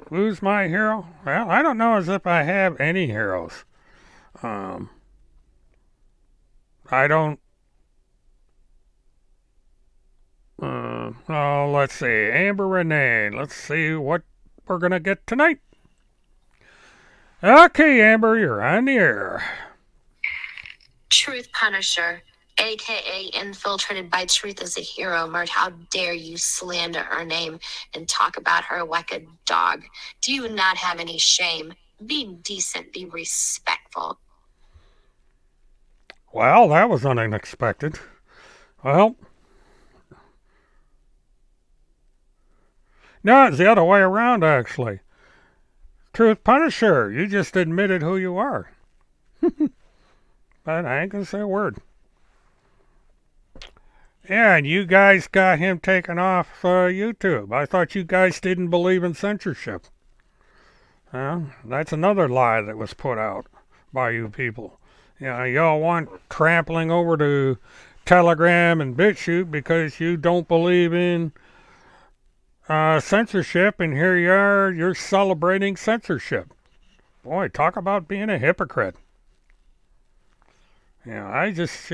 Who's my hero? Well, I don't know as if I have any heroes. Um, I don't. Oh, let's see. Amber Renee. Let's see what we're gonna get tonight. Okay, Amber, you're on the air. Truth Punisher, aka infiltrated by Truth as a hero. Mert, how dare you slander her name and talk about her like a dog? Do you not have any shame? Be decent, be respectful. Well, that was unexpected. Well, no, it's the other way around, actually. Truth Punisher, you just admitted who you are. But I ain't gonna say a word. Yeah, and you guys got him taken off YouTube. I thought you guys didn't believe in censorship. That's another lie that was put out by you people. You know, y'all want trampling over to Telegram and BitChute because you don't believe in censorship, and here you are, you're celebrating censorship. Boy, talk about being a hypocrite. I just,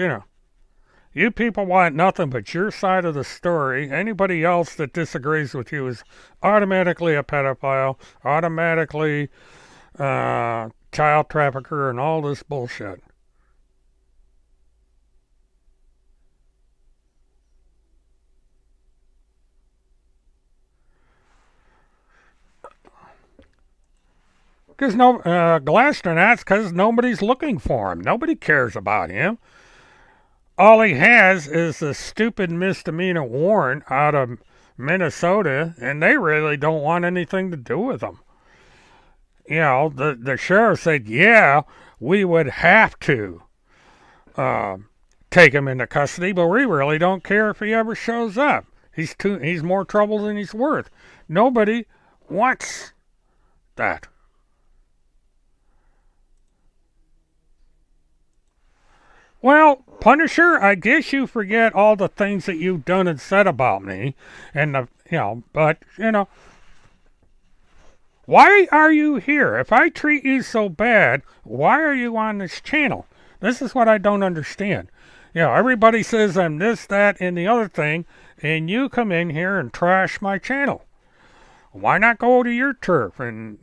you people want nothing but your side of the story. Anybody else that disagrees with you is automatically a pedophile, automatically child trafficker, and all this bullshit. Because Glasternat's because nobody's looking for him. Nobody cares about him. All he has is a stupid misdemeanor warrant out of Minnesota, and they really don't want anything to do with him. The sheriff said, yeah, we would have to take him into custody, but we really don't care if he ever shows up. He's more trouble than he's worth. Nobody wants that. Well, Punisher, I guess you forget all the things that you've done and said about me, and why are you here? If I treat you so bad, why are you on this channel? This is what I don't understand. Everybody says I'm this, that, and the other thing, and you come in here and trash my channel. Why not go to your turf and,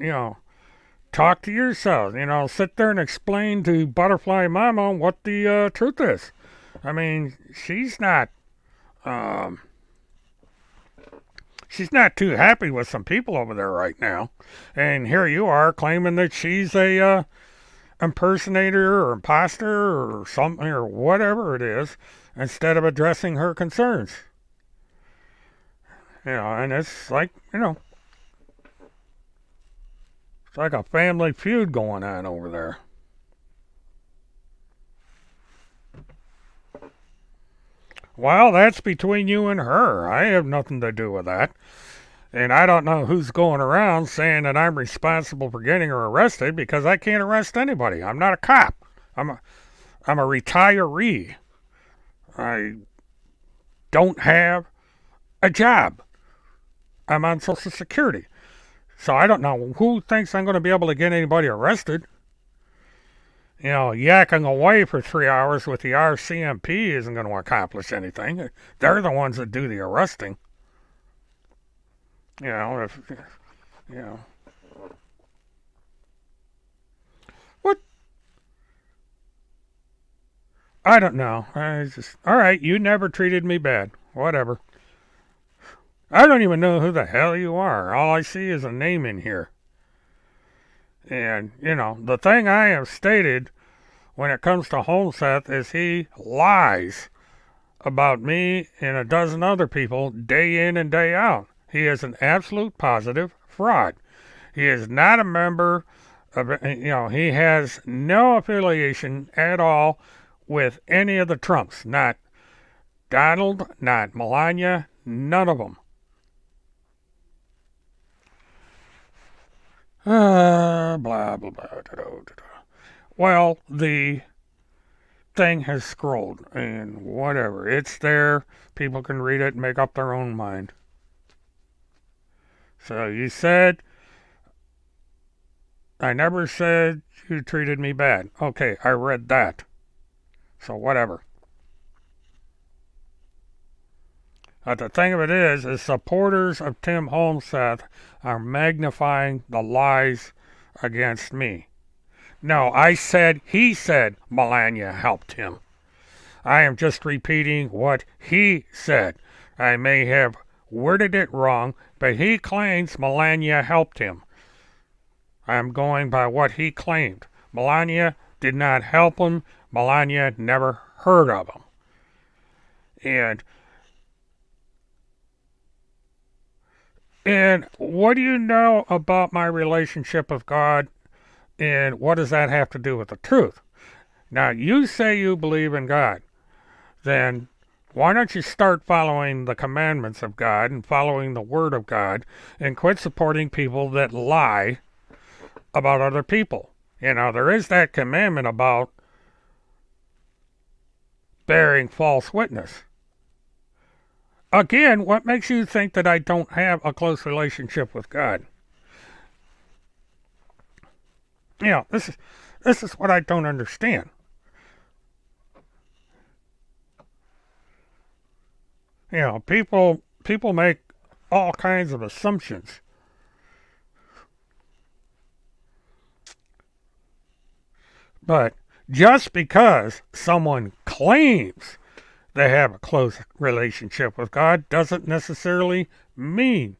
talk to yourselves? Sit there and explain to Butterfly Mama what the truth is. I mean, she's not too happy with some people over there right now, and here you are claiming that she's a impersonator or imposter or something or whatever it is, instead of addressing her concerns. And it's like it's like a family feud going on over there. Well, that's between you and her. I have nothing to do with that. And I don't know who's going around saying that I'm responsible for getting her arrested, because I can't arrest anybody. I'm not a cop. I'm a retiree. I don't have a job. I'm on Social Security. So I don't know who thinks I'm going to be able to get anybody arrested. Yakking away for 3 hours with the RCMP isn't going to accomplish anything. They're the ones that do the arresting. What? I don't know. All right, you never treated me bad. Whatever. I don't even know who the hell you are. All I see is a name in here. And, the thing I have stated when it comes to Holmseth is he lies about me and a dozen other people day in and day out. He is an absolute positive fraud. He is not a member of, he has no affiliation at all with any of the Trumps. Not Donald, not Melania, none of them. Blah, blah, blah. Well, the thing has scrolled, and whatever. It's there. People can read it and make up their own mind. So you said I never said you treated me bad. Okay, I read that. So whatever. But the thing of it is supporters of Tim Holmseth are magnifying the lies against me. No, I said he said Melania helped him. I am just repeating what he said. I may have worded it wrong, but he claims Melania helped him. I'm going by what he claimed. Melania did not help him. Melania never heard of him. And what do you know about my relationship with God? And what does that have to do with the truth? Now, you say you believe in God. Then why don't you start following the commandments of God and following the Word of God and quit supporting people that lie about other people? You know, there is that commandment about bearing false witness. Again, what makes you think that I don't have a close relationship with God? You know, this is what I don't understand. You know, people make all kinds of assumptions. But just because someone claims they have a close relationship with God doesn't necessarily mean.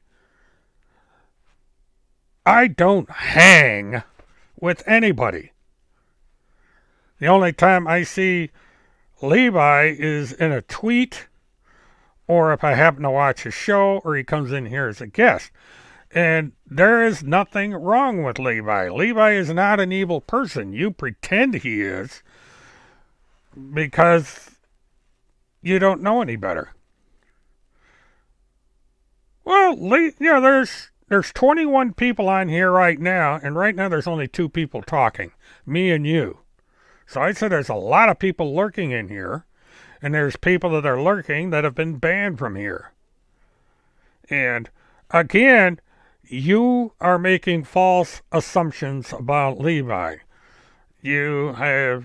I don't hang with anybody. The only time I see Levi is in a tweet, or if I happen to watch a show, or he comes in here as a guest. And there is nothing wrong with Levi. Levi is not an evil person. You pretend he is because you don't know any better. Well, you know, there's 21 people on here right now, and right now there's only 2 people talking, me and you. So I'd say there's a lot of people lurking in here, and there's people that are lurking that have been banned from here. And again, you are making false assumptions about Levi. You have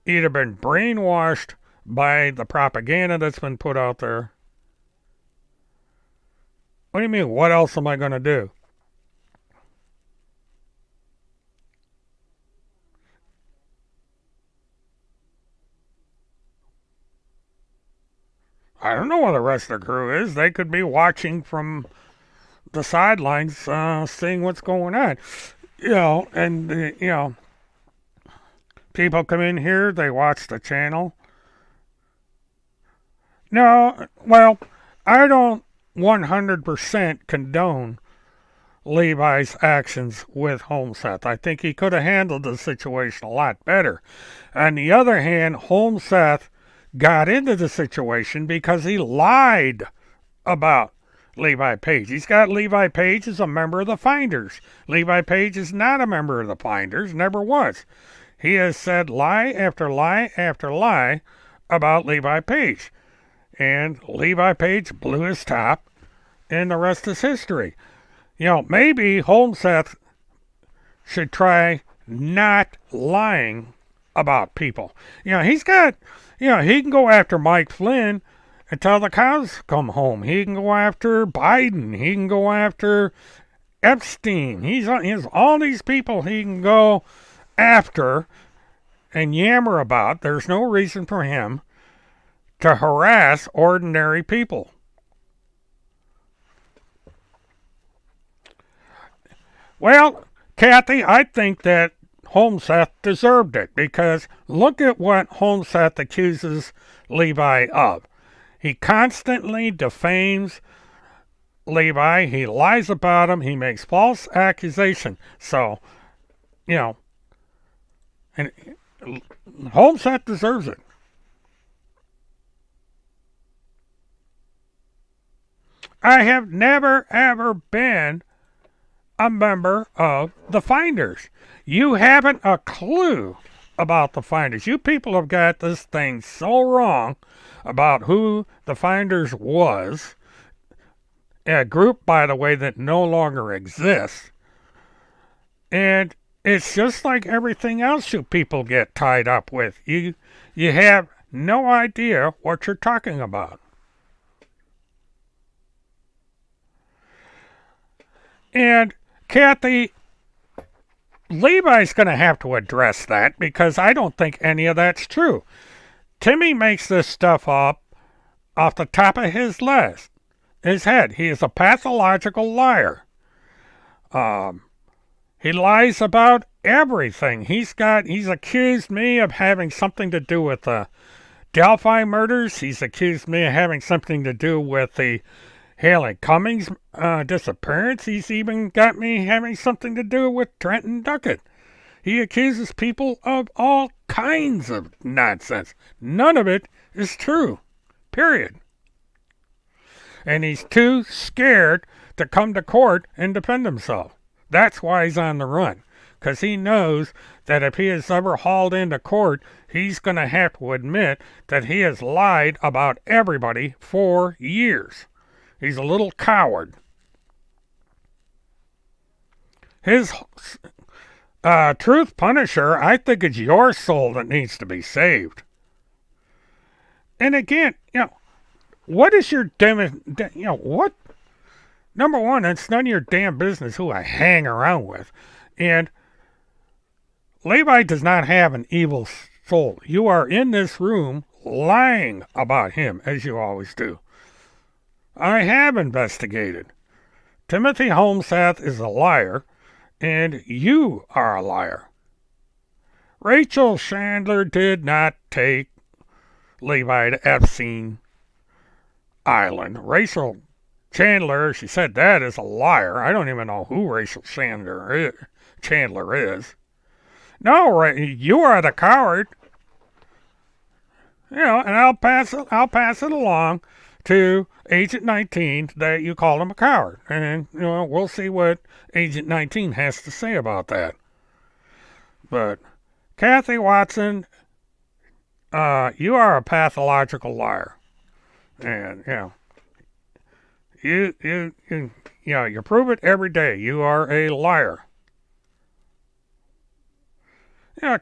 either been brainwashed by the propaganda that's been put out there. What do you mean, what else am I going to do? I don't know what the rest of the crew is. They could be watching from the sidelines, seeing what's going on. You know, and, you know, people come in here, they watch the channel. No, well, I don't 100% condone Levi's actions with Holmseth. I think he could have handled the situation a lot better. On the other hand, Holmseth got into the situation because he lied about Levi Page. He's got Levi Page as a member of the Finders. Levi Page is not a member of the Finders, never was. He has said lie after lie after lie about Levi Page. And Levi Page blew his top, and the rest is history. You know, maybe Holmseth should try not lying about people. You know, he can go after Mike Flynn until the cows come home. He can go after Biden. He can go after Epstein. He has all these people he can go after and yammer about. There's no reason for him to harass ordinary people. Well, Kathy, I think that Holmseth deserved it, because look at what Holmseth accuses Levi of. He constantly defames Levi. He lies about him. He makes false accusations. So, you know, and Holmseth deserves it. I have never, ever been a member of the Finders. You haven't a clue about the Finders. You people have got this thing so wrong about who the Finders was. A group, by the way, that no longer exists. And it's just like everything else you people get tied up with. You have no idea what you're talking about. And Kathy, Levi's going to have to address that because I don't think any of that's true. Timmy makes this stuff up off the top of his head. He is a pathological liar. Um, he lies about everything. He's accused me of having something to do with the Delphi murders. He's accused me of having something to do with the Haley Cummings disappearance. He's even got me having something to do with Trenton Duckett. He accuses people of all kinds of nonsense. None of it is true. Period. And he's too scared to come to court and defend himself. That's why he's on the run. Because he knows that if he is ever hauled into court, he's going to have to admit that he has lied about everybody for years. He's a little coward. His truth punisher, I think it's your soul that needs to be saved. And again, what is your what? Number one, it's none of your damn business who I hang around with. And Levi does not have an evil soul. You are in this room lying about him, as you always do. I have investigated. Timothy Holmsath is a liar, and you are a liar. Rachel Chandler did not take Levi to Epstein Island. Rachel Chandler, she said that is a liar. I don't even know who Rachel Chandler is. No, you are the coward. And I'll pass it along to Agent 19 that you called him a coward. And, we'll see what Agent 19 has to say about that. But, Kathy Watson, you are a pathological liar. And, you prove it every day. You are a liar.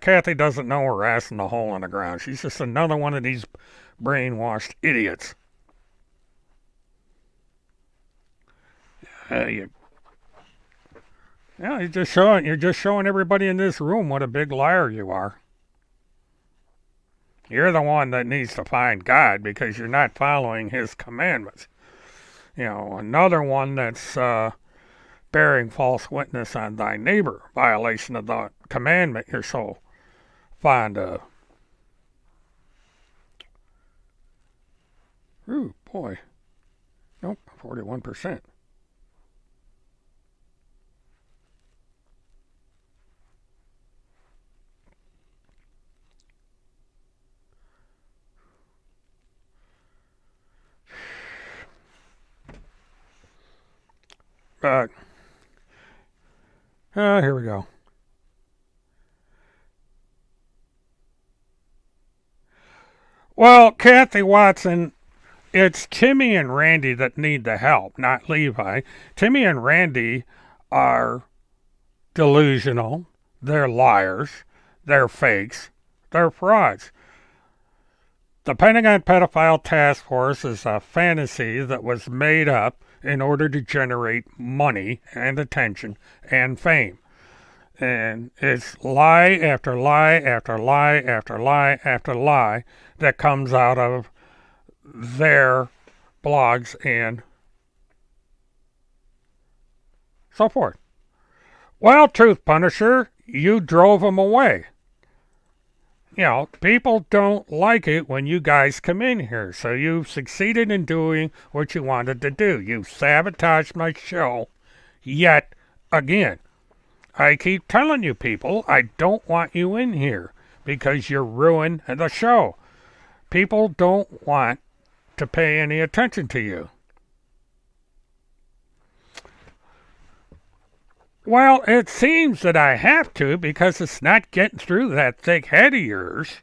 Kathy doesn't know her ass in the hole in the ground. She's just another one of these brainwashed idiots. You're just showing everybody in this room what a big liar you are. You're the one that needs to find God because you're not following his commandments. Another one that's bearing false witness on thy neighbor, violation of the commandment you're so fond of. Ooh, boy. Nope, 41%. Here we go. Well, Kathy Watson, it's Timmy and Randy that need the help, not Levi. Timmy and Randy are delusional. They're liars. They're fakes. They're frauds. The Pentagon Pedophile Task Force is a fantasy that was made up in order to generate money and attention and fame. And it's lie after lie after lie after lie after lie that comes out of their blogs and so forth. Well, Truth Punisher, you drove them away. People don't like it when you guys come in here, so you've succeeded in doing what you wanted to do. You've sabotaged my show yet again. I keep telling you people, I don't want you in here because you're ruining the show. People don't want to pay any attention to you. Well, it seems that I have to because it's not getting through that thick head of yours.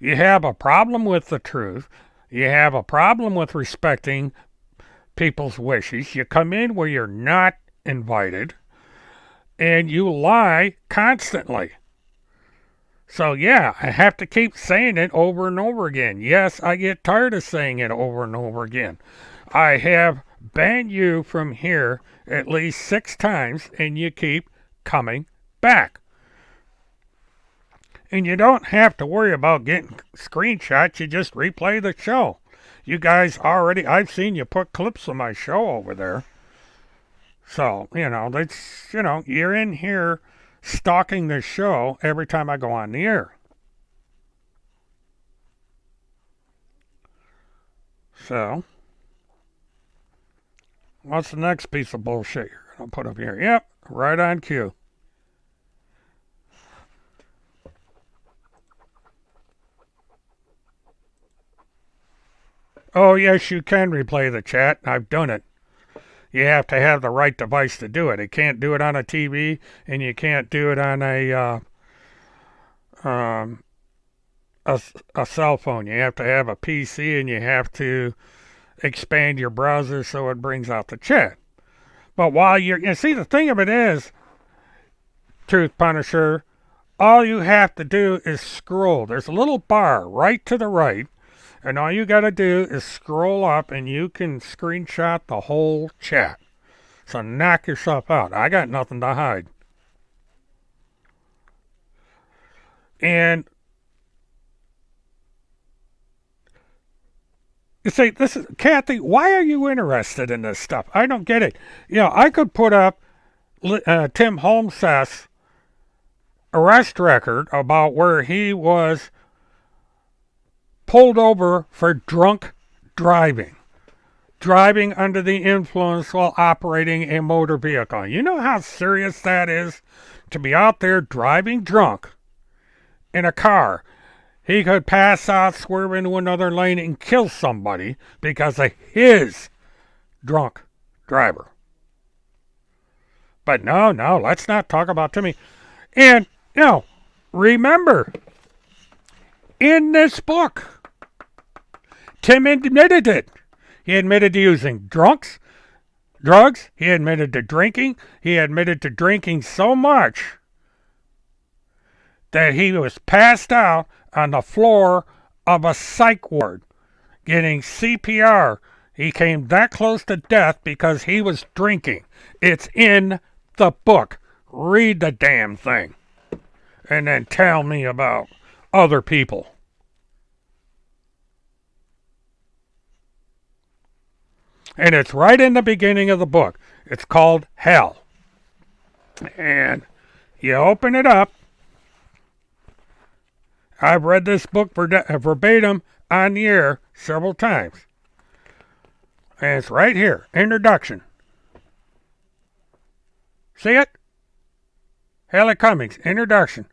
You have a problem with the truth. You have a problem with respecting people's wishes. You come in where you're not invited. and you lie constantly. So, yeah, I have to keep saying it over and over again. Yes, I get tired of saying it over and over again. I have banned you from here at least 6 times, and you keep coming back. And you don't have to worry about getting screenshots, you just replay the show. You guys already, I've seen you put clips of my show over there. So, you're in here stalking the show every time I go on the air. So, what's the next piece of bullshit you're going to put up here? Yep, right on cue. Oh, yes, you can replay the chat. I've done it. You have to have the right device to do it. You can't do it on a TV, and you can't do it on um, a cell phone. You have to have a PC, and you have to expand your browser so it brings out the chat. But while you see, the thing of it is, Truth Punisher, all you have to do is scroll. There's a little bar right to the right, and all you got to do is scroll up, and you can screenshot the whole chat. So knock yourself out. I got nothing to hide. And you say, this is Kathy, why are you interested in this stuff? I don't get it. I could put up Tim Holmes's arrest record about where he was pulled over for drunk driving under the influence while operating a motor vehicle. You know how serious that is to be out there driving drunk in a car. He could pass out, swerve into another lane, and kill somebody because of his drunk driver. But no, let's not talk about Timmy. And, remember, in this book, Tim admitted it. He admitted to using drugs. He admitted to drinking. He admitted to drinking so much that he was passed out on the floor of a psych ward getting CPR. He came that close to death because he was drinking. It's in the book. Read the damn thing. And then tell me about other people. And it's right in the beginning of the book. It's called Hell. And you open it up. I've read this book verbatim on the air several times. And it's right here. Introduction. See it? Hell Cummings. Introduction.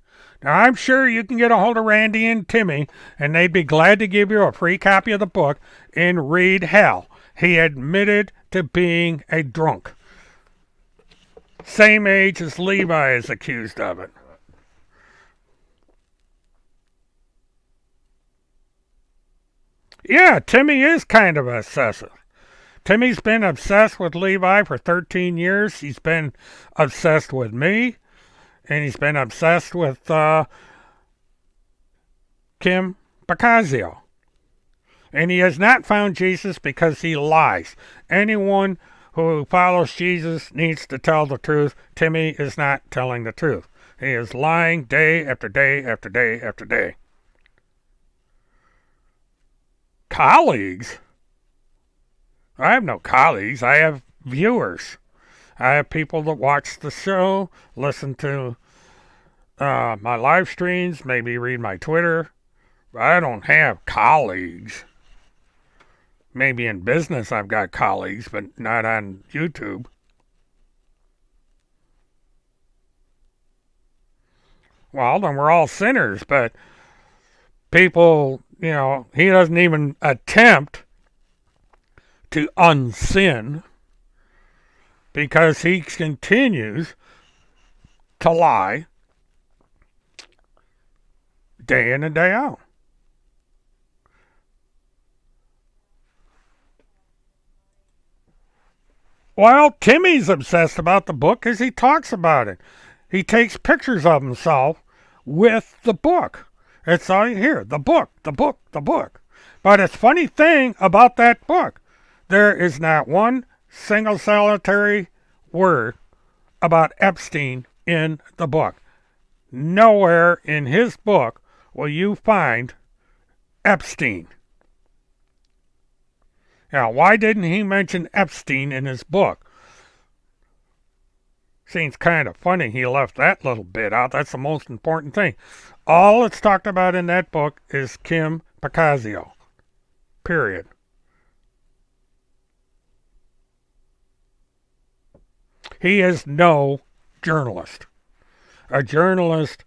Now, I'm sure you can get a hold of Randy and Timmy, and they'd be glad to give you a free copy of the book and read Hell. He admitted to being a drunk. Same age as Levi is accused of it. Yeah, Timmy is kind of obsessive. Timmy's been obsessed with Levi for 13 years. He's been obsessed with me. And he's been obsessed with Kim Bacazio. And he has not found Jesus because he lies. Anyone who follows Jesus needs to tell the truth. Timmy is not telling the truth. He is lying day after day after day after day. Colleagues? I have no colleagues. I have viewers. I have people that watch the show, listen to my live streams, maybe read my Twitter. I don't have colleagues. Maybe in business I've got colleagues, but not on YouTube. Well, then we're all sinners, but people, he doesn't even attempt to unsin because he continues to lie day in and day out. Well, Timmy's obsessed about the book as he talks about it. He takes pictures of himself with the book. It's all you hear. The book, the book, the book. But it's funny thing about that book, there is not one single solitary word about Epstein in the book. Nowhere in his book will you find Epstein. Now, why didn't he mention Epstein in his book? Seems kind of funny he left that little bit out. That's the most important thing. All it's talked about in that book is Kim Picazio. Period. He is no journalist. A journalist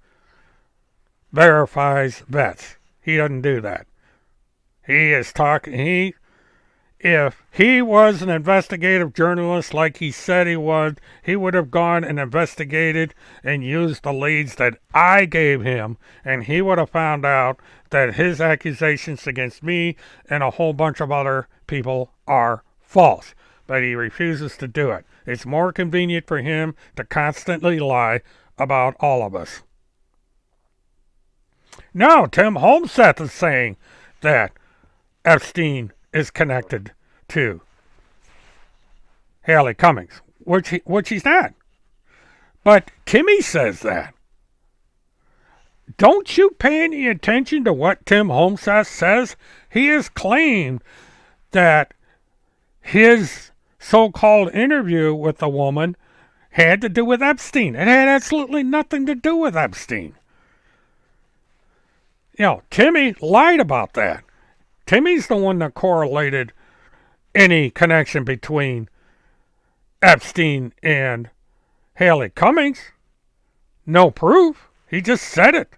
verifies vets. He doesn't do that. He is talking. If he was an investigative journalist like he said he was, he would have gone and investigated and used the leads that I gave him, and he would have found out that his accusations against me and a whole bunch of other people are false. But he refuses to do it. It's more convenient for him to constantly lie about all of us. No, Tim Holmseth is saying that Epstein is connected to Haley Cummings, which he's not. But Timmy says that. Don't you pay any attention to what Tim Holmseth says? He has claimed that his so-called interview with the woman had to do with Epstein. It had absolutely nothing to do with Epstein. Timmy lied about that. Timmy's the one that correlated any connection between Epstein and Haley Cummings. No proof. He just said it.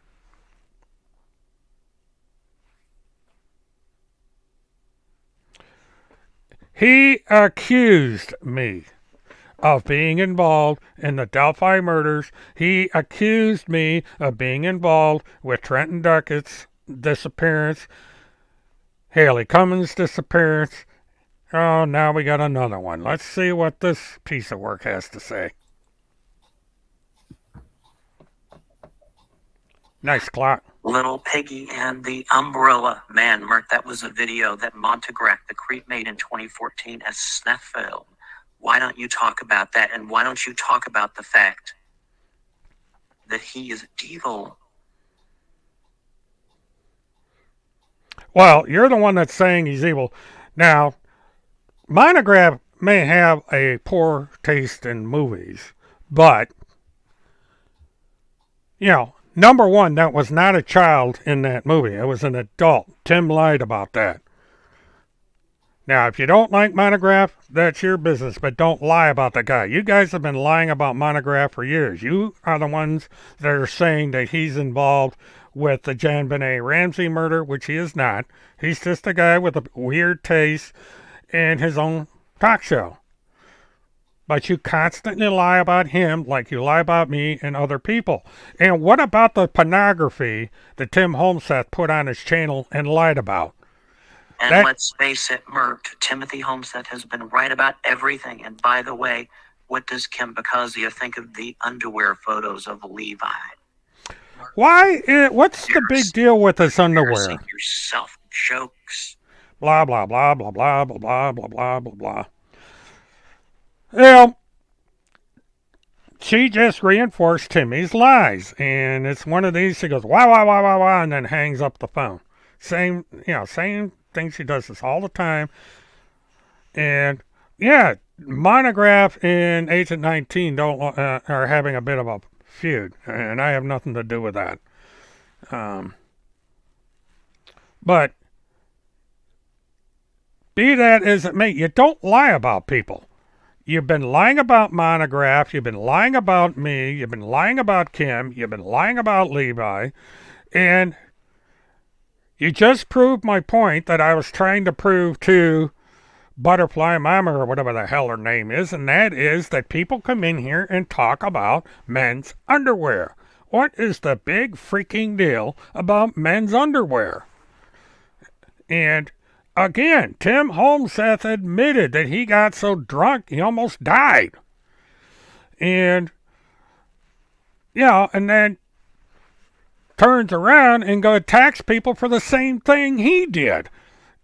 He accused me of being involved in the Delphi murders. He accused me of being involved with Trenton Duckett's disappearance, Haley Cummings' disappearance. Oh, now we got another one. Let's see what this piece of work has to say. Nice clock. Little Piggy and the Umbrella Man. That was a video that Montegrec the Creep made in 2014 as snuff film. Why don't you talk about that? And why don't you talk about the fact that he is evil? Well, you're the one that's saying he's evil. Now, Monograph may have a poor taste in movies, but, number one, that was not a child in that movie. It was an adult. Tim lied about that. Now, if you don't like Monograph, that's your business, but don't lie about the guy. You guys have been lying about Monograph for years. You are the ones that are saying that he's involved with the JonBenet Ramsey murder, which he is not. He's just a guy with a weird taste and his own talk show. But you constantly lie about him like you lie about me and other people. And what about the pornography that Tim Holmseth put on his channel and lied about? And let's face it, Timothy Homestead has been right about everything. And by the way, what does Kim Picazio think of the underwear photos of Levi? Why? What's the big deal with this underwear? Yourself jokes. Blah, blah, blah, blah, blah, blah, blah, blah, blah, blah, blah. Well, she just reinforced Timmy's lies. And it's one of these, she goes, wah, wah, wah, wah, wah, and then hangs up the phone. Same thing. She does this all the time. And yeah, Monograph and Agent 19 are having a bit of a feud, and I have nothing to do with that. But be that as it may, you don't lie about people. You've been lying about Monograph. You've been lying about me. You've been lying about Kim. You've been lying about Levi, and you just proved my point that I was trying to prove to Butterfly Mama, or whatever the hell her name is, and that is that people come in here and talk about men's underwear. What is the big freaking deal about men's underwear? And again, Tim Holmseth admitted that he got so drunk he almost died. And, and then turns around and go attacks people for the same thing he did.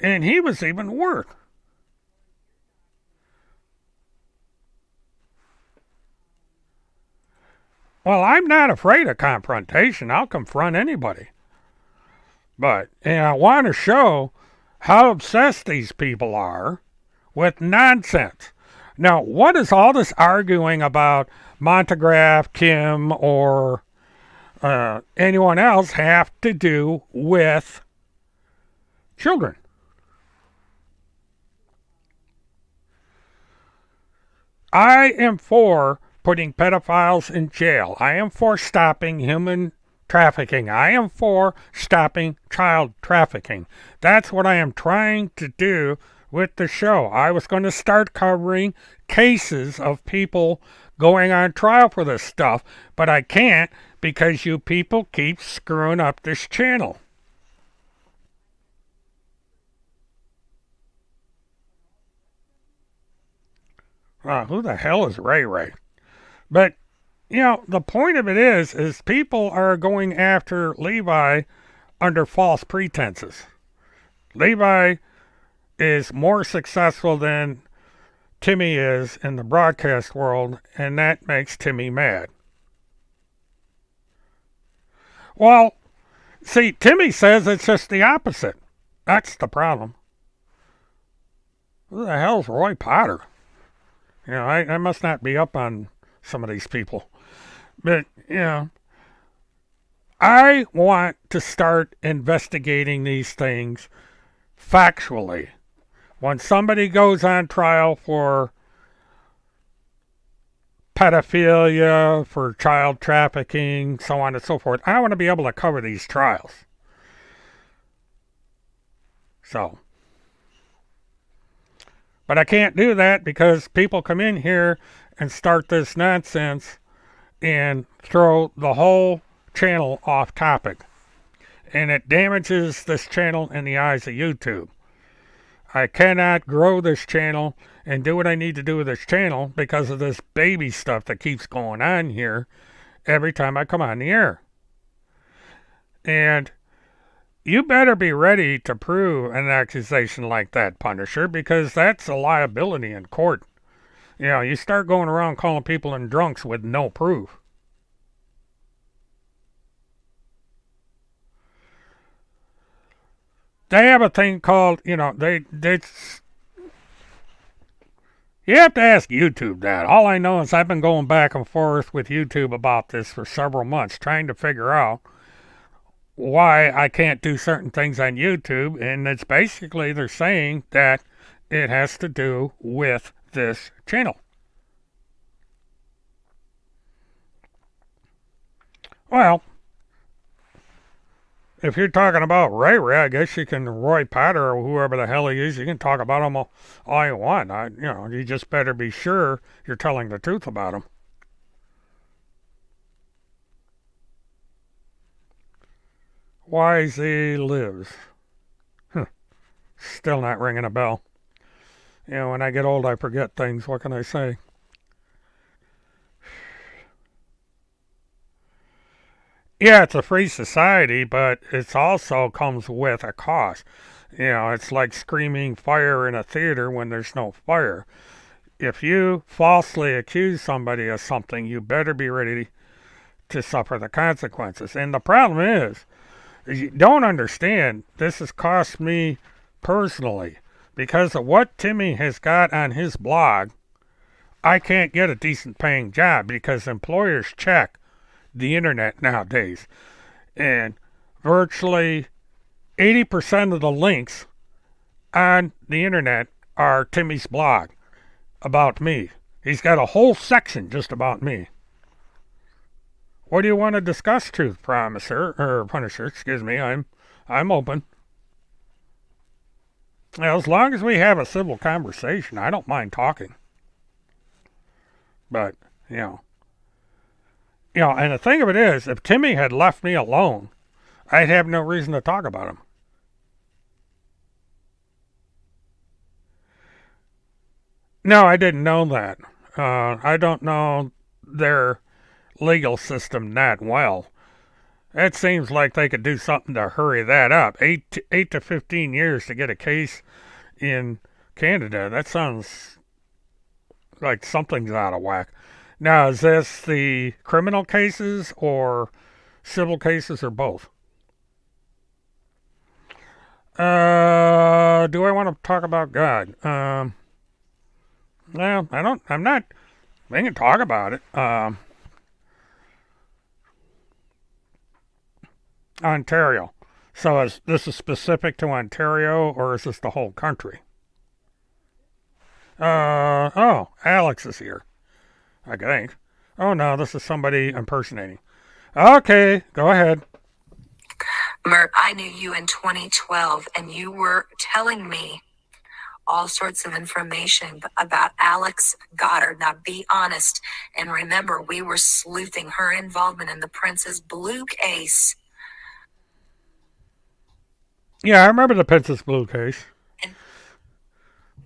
And he was even worse. Well, I'm not afraid of confrontation. I'll confront anybody. But I want to show how obsessed these people are with nonsense. Now, what does all this arguing about Montagraph, Kim, or anyone else have to do with children? I am for putting pedophiles in jail. I am for stopping human trafficking. I am for stopping child trafficking. That's what I am trying to do with the show. I was going to start covering cases of people going on trial for this stuff, but I can't because you people keep screwing up this channel. Who the hell is Ray Ray? But, the point of it is people are going after Levi under false pretenses. Levi is more successful than Timmy is in the broadcast world, and that makes Timmy mad. Well, see, Timmy says it's just the opposite. That's the problem. Who the hell's Roy Potter? I must not be up on some of these people. But, I want to start investigating these things factually. When somebody goes on trial for pedophilia, for child trafficking, so on and so forth, I want to be able to cover these trials. But I can't do that because people come in here and start this nonsense and throw the whole channel off topic. And it damages this channel in the eyes of YouTube. I cannot grow this channel and do what I need to do with this channel because of this baby stuff that keeps going on here every time I come on the air. And you better be ready to prove an accusation like that, Punisher, because that's a liability in court. You start going around calling people in drunks with no proof. They have a thing called, you have to ask YouTube that. All I know is I've been going back and forth with YouTube about this for several months, trying to figure out why I can't do certain things on YouTube, and it's basically they're saying that it has to do with this channel. Well, if you're talking about Ray Ray, I guess you can, Roy Potter or whoever the hell he is, you can talk about him all you want. You just better be sure you're telling the truth about him. YZ lives. Still not ringing a bell. When I get old, I forget things. What can I say? Yeah, it's a free society, but it also comes with a cost. It's like screaming fire in a theater when there's no fire. If you falsely accuse somebody of something, you better be ready to suffer the consequences. And the problem is you don't understand, this has cost me personally. Because of what Timmy has got on his blog, I can't get a decent paying job because employers check the internet nowadays. And virtually 80% of the links on the internet are Timmy's blog about me. He's got a whole section just about me. What do you want to discuss, Truth Promiser, or Punisher, excuse me, I'm open. As long as we have a civil conversation, I don't mind talking. But, and the thing of it is, if Timmy had left me alone, I'd have no reason to talk about him. No, I didn't know that. I don't know their legal system that well. It seems like they could do something to hurry that up. 8 to 15 years to get a case in Canada. That sounds like something's out of whack. Now, is this the criminal cases or civil cases or both? Do I want to talk about God? Well, I don't. I'm not. We can talk about it. Ontario. So is this is specific to Ontario or is this the whole country? Oh, Alex is here. I think. Oh no, this is somebody impersonating. Okay, go ahead. Mert, I knew you in 2012, and you were telling me all sorts of information about Alex Goddard. Now, be honest, and remember, we were sleuthing her involvement in the Princess Blue case. Yeah, I remember the Princess Blue case. And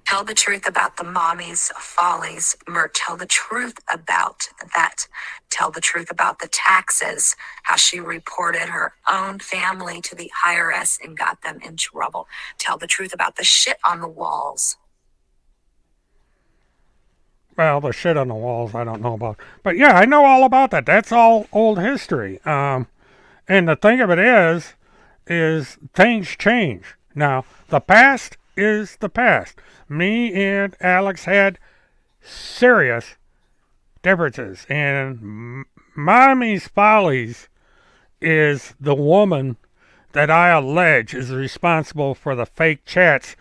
tell the truth about the mommy's follies, Mert. Tell the truth about that. Tell the truth about the taxes, how she reported her own family to the IRS and got them in trouble. Tell the truth about the shit on the walls. Well, the shit on the walls I don't know about. But yeah, I know all about that. That's all old history. And the thing of it is things change. Now, the past is the past. Me and Alex had serious differences. And Mommy's Follies is the woman that I allege is responsible for the fake chats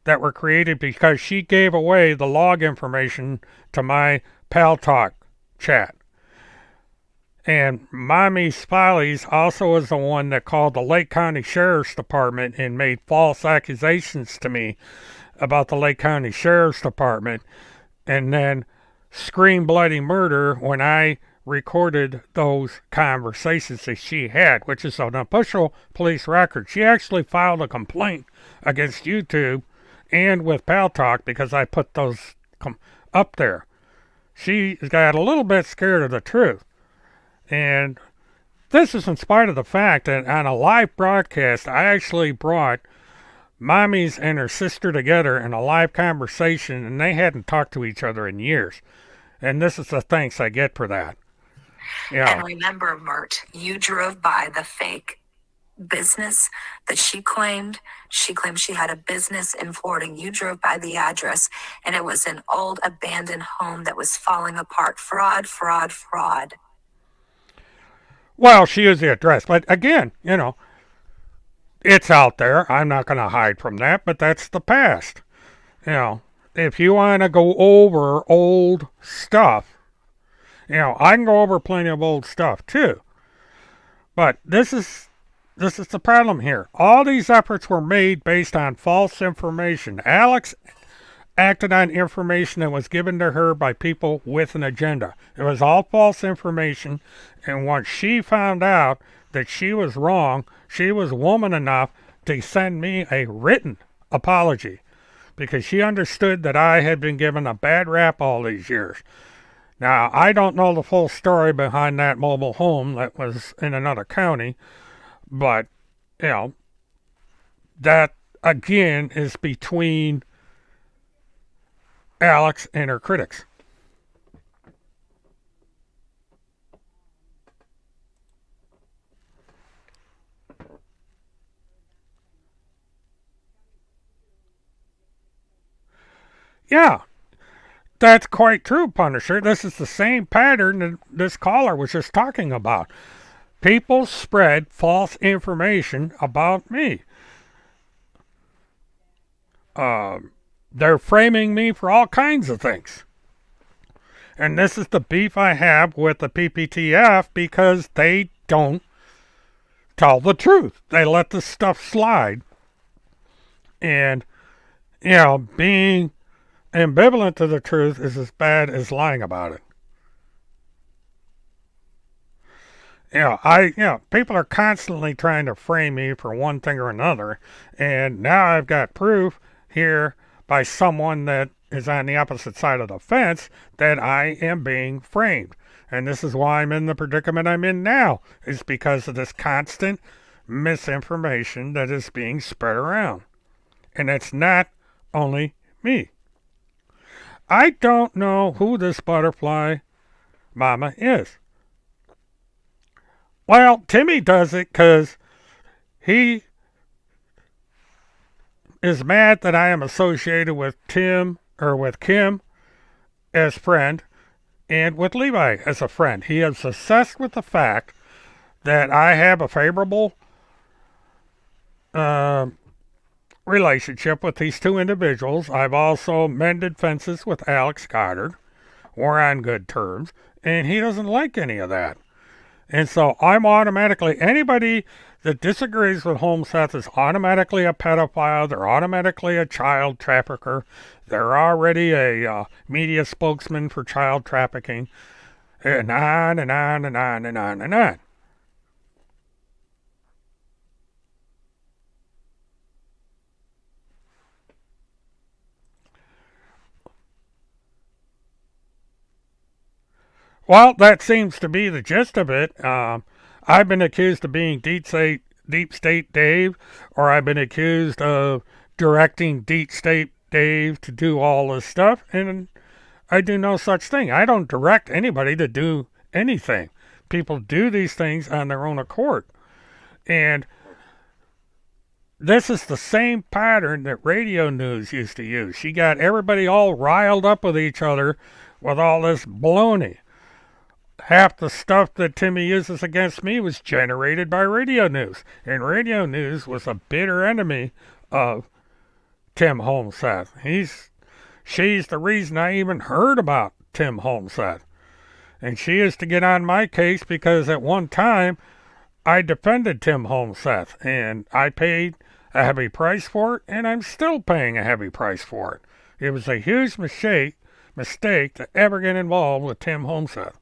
that were created because she gave away the log information to my Pal Talk chat. And Mommy's Follies also is the one that called the Lake County Sheriff's Department and made false accusations to me about the Lake County Sheriff's Department, and then screamed bloody murder when I recorded those conversations that she had, which is an official police record. She actually filed a complaint against YouTube and with Pal Talk because I put those up there. She got a little bit scared of the truth. And this is in spite of the fact that on a live broadcast, I actually brought Mommy's and her sister together in a live conversation, and they hadn't talked to each other in years. And this is the thanks I get for that. Yeah. And remember, Mert, you drove by the fake business that she claimed. She claimed she had a business in Florida. You drove by the address, and it was an old abandoned home that was falling apart. Fraud, fraud, fraud. Well, she used the address, but again, it's out there. I'm not going to hide from that, but that's the past. If you want to go over old stuff, I can go over plenty of old stuff too. But this is the problem here. All these efforts were made based on false information. Alex acted on information that was given to her by people with an agenda. It was all false information, and once she found out that she was wrong, she was woman enough to send me a written apology because she understood that I had been given a bad rap all these years. Now, I don't know the full story behind that mobile home that was in another county, but, that again is between Alex and her critics. Yeah, that's quite true, Punisher. This is the same pattern that this caller was just talking about. People spread false information about me. They're framing me for all kinds of things. And this is the beef I have with the PPTF because they don't tell the truth. They let this stuff slide. And, being ambivalent to the truth is as bad as lying about it. People are constantly trying to frame me for one thing or another, and now I've got proof here by someone that is on the opposite side of the fence, that I am being framed. And this is why I'm in the predicament I'm in now, is because of this constant misinformation that is being spread around. And it's not only me. I don't know who this butterfly mama is. Well, Timmy does it because he is mad that I am associated with Kim as friend and with Levi as a friend. He is obsessed with the fact that I have a favorable relationship with these two individuals. I've also mended fences with Alex Goddard. We're on good terms, and he doesn't like any of that. And so I'm automatically, anybody that disagrees with Holmseth is automatically a pedophile. They're automatically a child trafficker. They're already a media spokesman for child trafficking. And on and on and on and on and on. Well, that seems to be the gist of it. I've been accused of being Deep State Dave, or I've been accused of directing Deep State Dave to do all this stuff, and I do no such thing. I don't direct anybody to do anything. People do these things on their own accord. And this is the same pattern that radio news used to use. She got everybody all riled up with each other with all this baloney. Half the stuff that Timmy uses against me was generated by radio news. And radio news was a bitter enemy of Tim Holmseth. She's the reason I even heard about Tim Holmseth. And she is to get on my case because at one time I defended Tim Holmseth and I paid a heavy price for it, and I'm still paying a heavy price for it. It was a huge mistake to ever get involved with Tim Holmseth.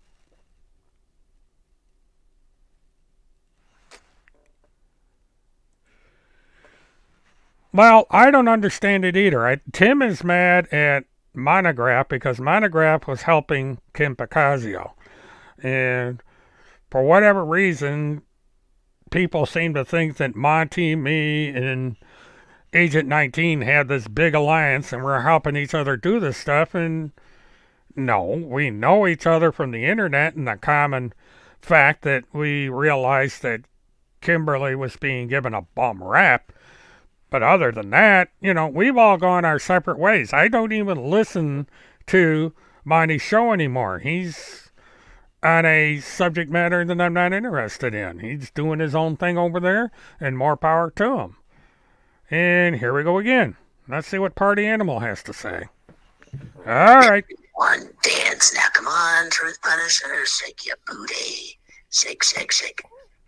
Well, I don't understand it either. Tim is mad at Monograph because Monograph was helping Kim Picasio. And for whatever reason, people seem to think that Monty, me, and Agent 19 had this big alliance and we're helping each other do this stuff. And no, we know each other from the internet and the common fact that we realized that Kimberly was being given a bum rap. But other than that, we've all gone our separate ways. I don't even listen to Monty's show anymore. He's on a subject matter that I'm not interested in. He's doing his own thing over there, and more power to him. And here we go again. Let's see what Party Animal has to say. All right. One dance. Now come on, Truth Punisher. Shake your booty. Shake, shake, shake.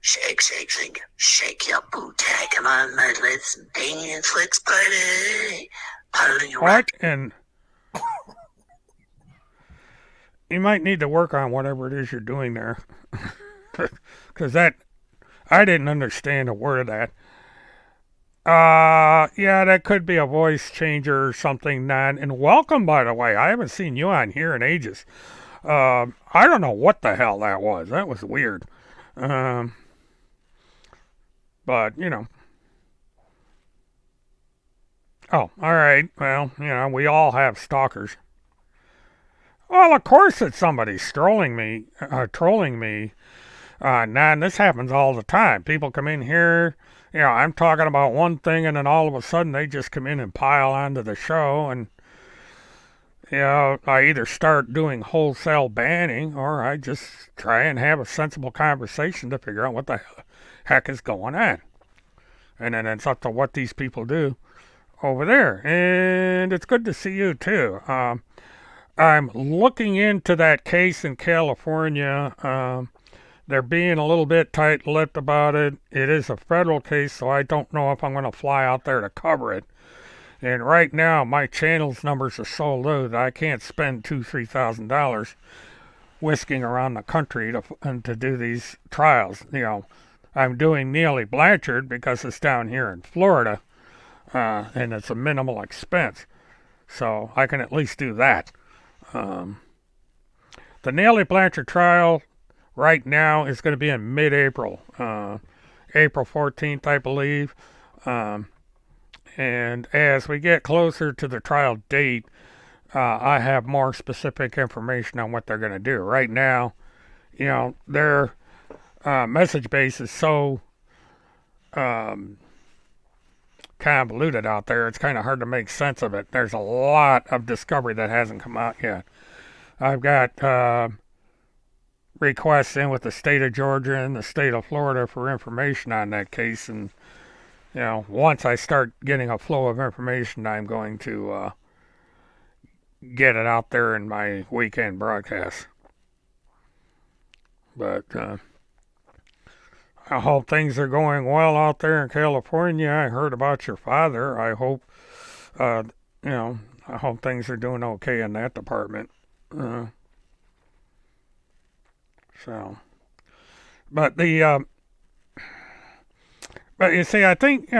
Shake, shake, shake, shake your booty. Come on, let's dance, let's party. Party what? And you might need to work on whatever it is you're doing there. Because I didn't understand a word of that. Yeah, that could be a voice changer or something. And welcome, by the way. I haven't seen you on here in ages. I don't know what the hell that was. That was weird. But, Oh, all right. Well, we all have stalkers. Well, of course it's somebody trolling me. Nah, this happens all the time. People come in here, I'm talking about one thing, and then all of a sudden they just come in and pile onto the show, and, I either start doing wholesale banning, or I just try and have a sensible conversation to figure out what the heck is going on. And then it's up to what these people do over there. And it's good to see you, too. I'm looking into that case in California. They're being a little bit tight-lipped about it. It is a federal case, so I don't know if I'm going to fly out there to cover it. And right now, my channel's numbers are so low that I can't spend $2,000-$3,000 whisking around the country to do these trials. I'm doing Natalie Blanchard because it's down here in Florida, and it's a minimal expense. So I can at least do that. The Natalie Blanchard trial right now is going to be in mid-April, April 14th, I believe. And as we get closer to the trial date, I have more specific information on what they're going to do. Right now, their message base is so convoluted out there, it's kind of hard to make sense of it. There's a lot of discovery that hasn't come out yet. I've got requests in with the state of Georgia and the state of Florida for information on that case, and once I start getting a flow of information, I'm going to get it out there in my weekend broadcast. But I hope things are going well out there in California. I heard about your father. I hope, I hope things are doing okay in that department. But but you see, I think,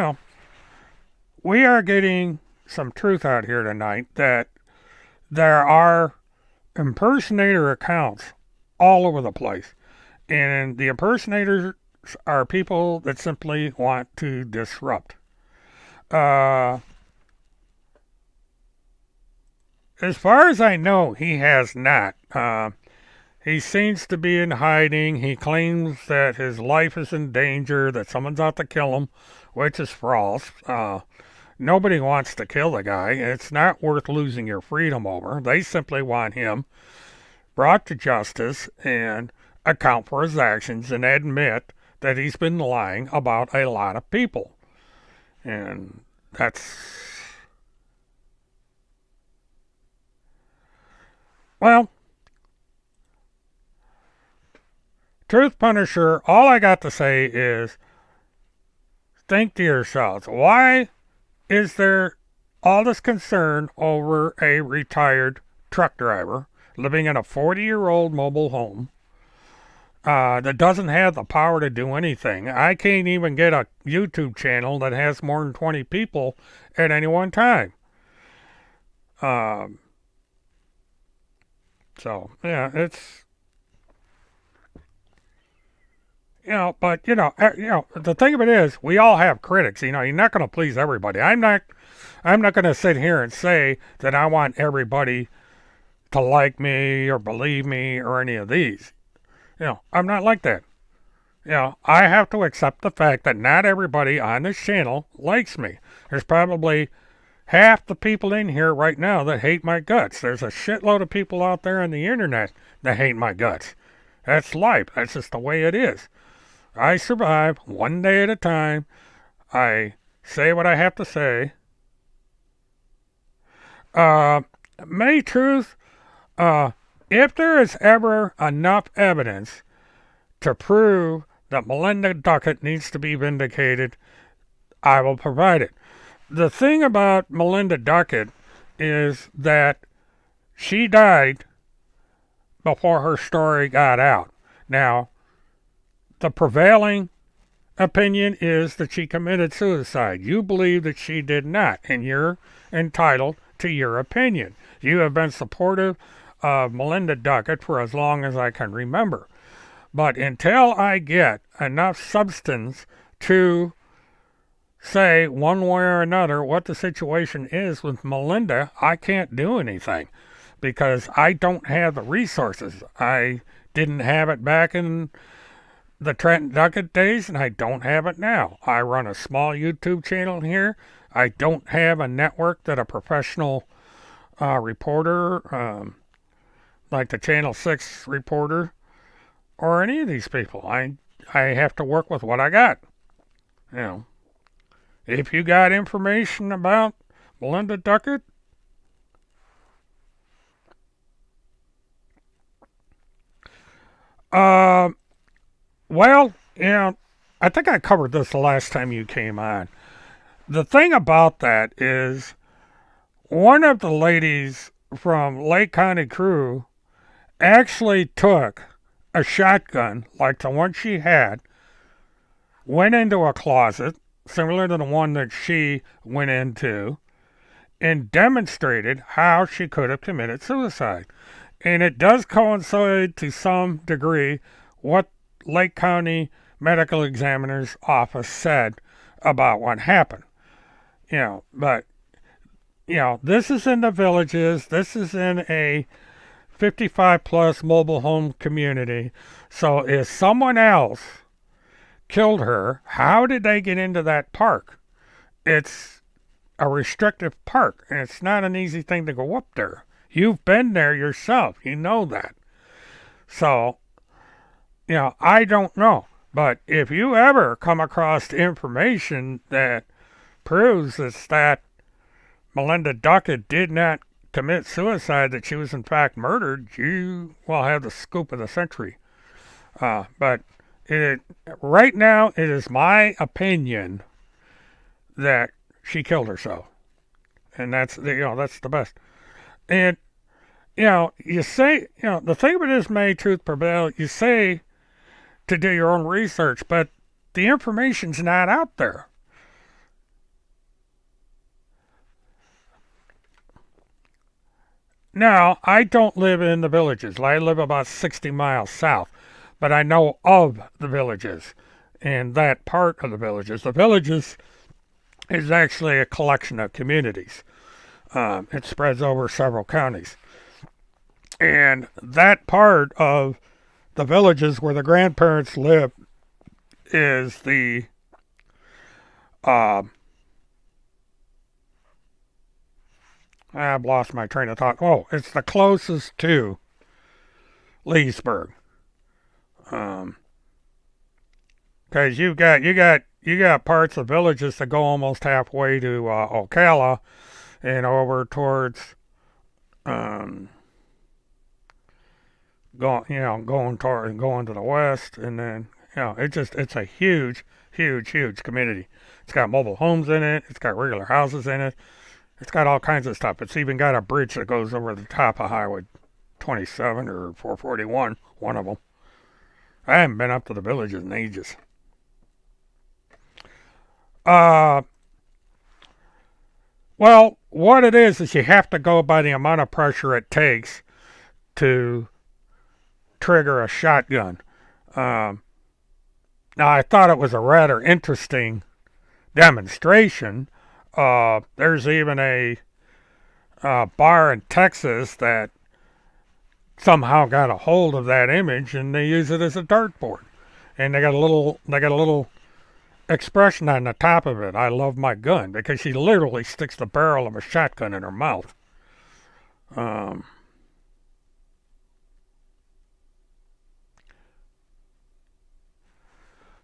we are getting some truth out here tonight that there are impersonator accounts all over the place. And the impersonators are people that simply want to disrupt. As far as I know, he has not. He seems to be in hiding. He claims that his life is in danger, that someone's out to kill him, which is false. Nobody wants to kill the guy. It's not worth losing your freedom over. They simply want him brought to justice and account for his actions and admit that he's been lying about a lot of people. And that's... well... Truth Punisher, all I got to say is, think to yourselves, why is there all this concern over a retired truck driver living in a 40-year-old mobile home that doesn't have the power to do anything? I can't even get a YouTube channel that has more than 20 people at any one time. So, yeah, it's... but the thing of it is, we all have critics. You're not going to please everybody. I'm not going to sit here and say that I want everybody to like me or believe me or any of these. I'm not like that. I have to accept the fact that not everybody on this channel likes me. There's probably half the people in here right now that hate my guts. There's a shitload of people out there on the internet that hate my guts. That's life. That's just the way it is. I survive one day at a time. I say what I have to say. May Truth, if there is ever enough evidence to prove that Melinda Duckett needs to be vindicated, I will provide it. The thing about Melinda Duckett is that she died before her story got out. Now, the prevailing opinion is that she committed suicide. You believe that she did not, and you're entitled to your opinion. You have been supportive of Melinda Duckett for as long as I can remember. But until I get enough substance to say one way or another what the situation is with Melinda, I can't do anything because I don't have the resources. I didn't have it back in the Trent Duckett days, and I don't have it now. I run a small YouTube channel here. I don't have a network that a professional reporter, like the Channel 6 reporter, or any of these people. I have to work with what I got. If you got information about Melinda Duckett, well, I think I covered this the last time you came on. The thing about that is, one of the ladies from Lake County Crew actually took a shotgun, like the one she had, went into a closet, similar to the one that she went into, and demonstrated how she could have committed suicide. And it does coincide to some degree what Lake County Medical Examiner's Office said about what happened. But this is in the villages. This is in a 55 plus mobile home community. So if someone else killed her, how did they get into that park? It's a restrictive park, and it's not an easy thing to go up there. You've been there yourself. You know that. So, I don't know. But if you ever come across information that proves that Melinda Duckett did not commit suicide, that she was in fact murdered, you will have the scoop of the century. But right now, it is my opinion that she killed herself, and that's the best. And you say, the thing about this, may truth prevail. You say to do your own research, but the information's not out there. Now, I don't live in the villages. I live about 60 miles south, but I know of the villages and that part of the villages. The villages is actually a collection of communities. It spreads over several counties. And that part of the villages where the grandparents live is the I've lost my train of thought. Oh, it's the closest to Leesburg. Because you got parts of villages that go almost halfway to Ocala and over towards going to the west, and then it's a huge community. It's got mobile homes in it. It's got regular houses in it. It's got all kinds of stuff. It's even got a bridge that goes over the top of Highway 27 or 441, one of them. I haven't been up to the villages in ages. Well, what it is you have to go by the amount of pressure it takes to trigger a shotgun. Now, I thought it was a rather interesting demonstration. There's even a bar in Texas that somehow got a hold of that image, and they use it as a dartboard. And they got a little expression on the top of it. I love my gun, because she literally sticks the barrel of a shotgun in her mouth.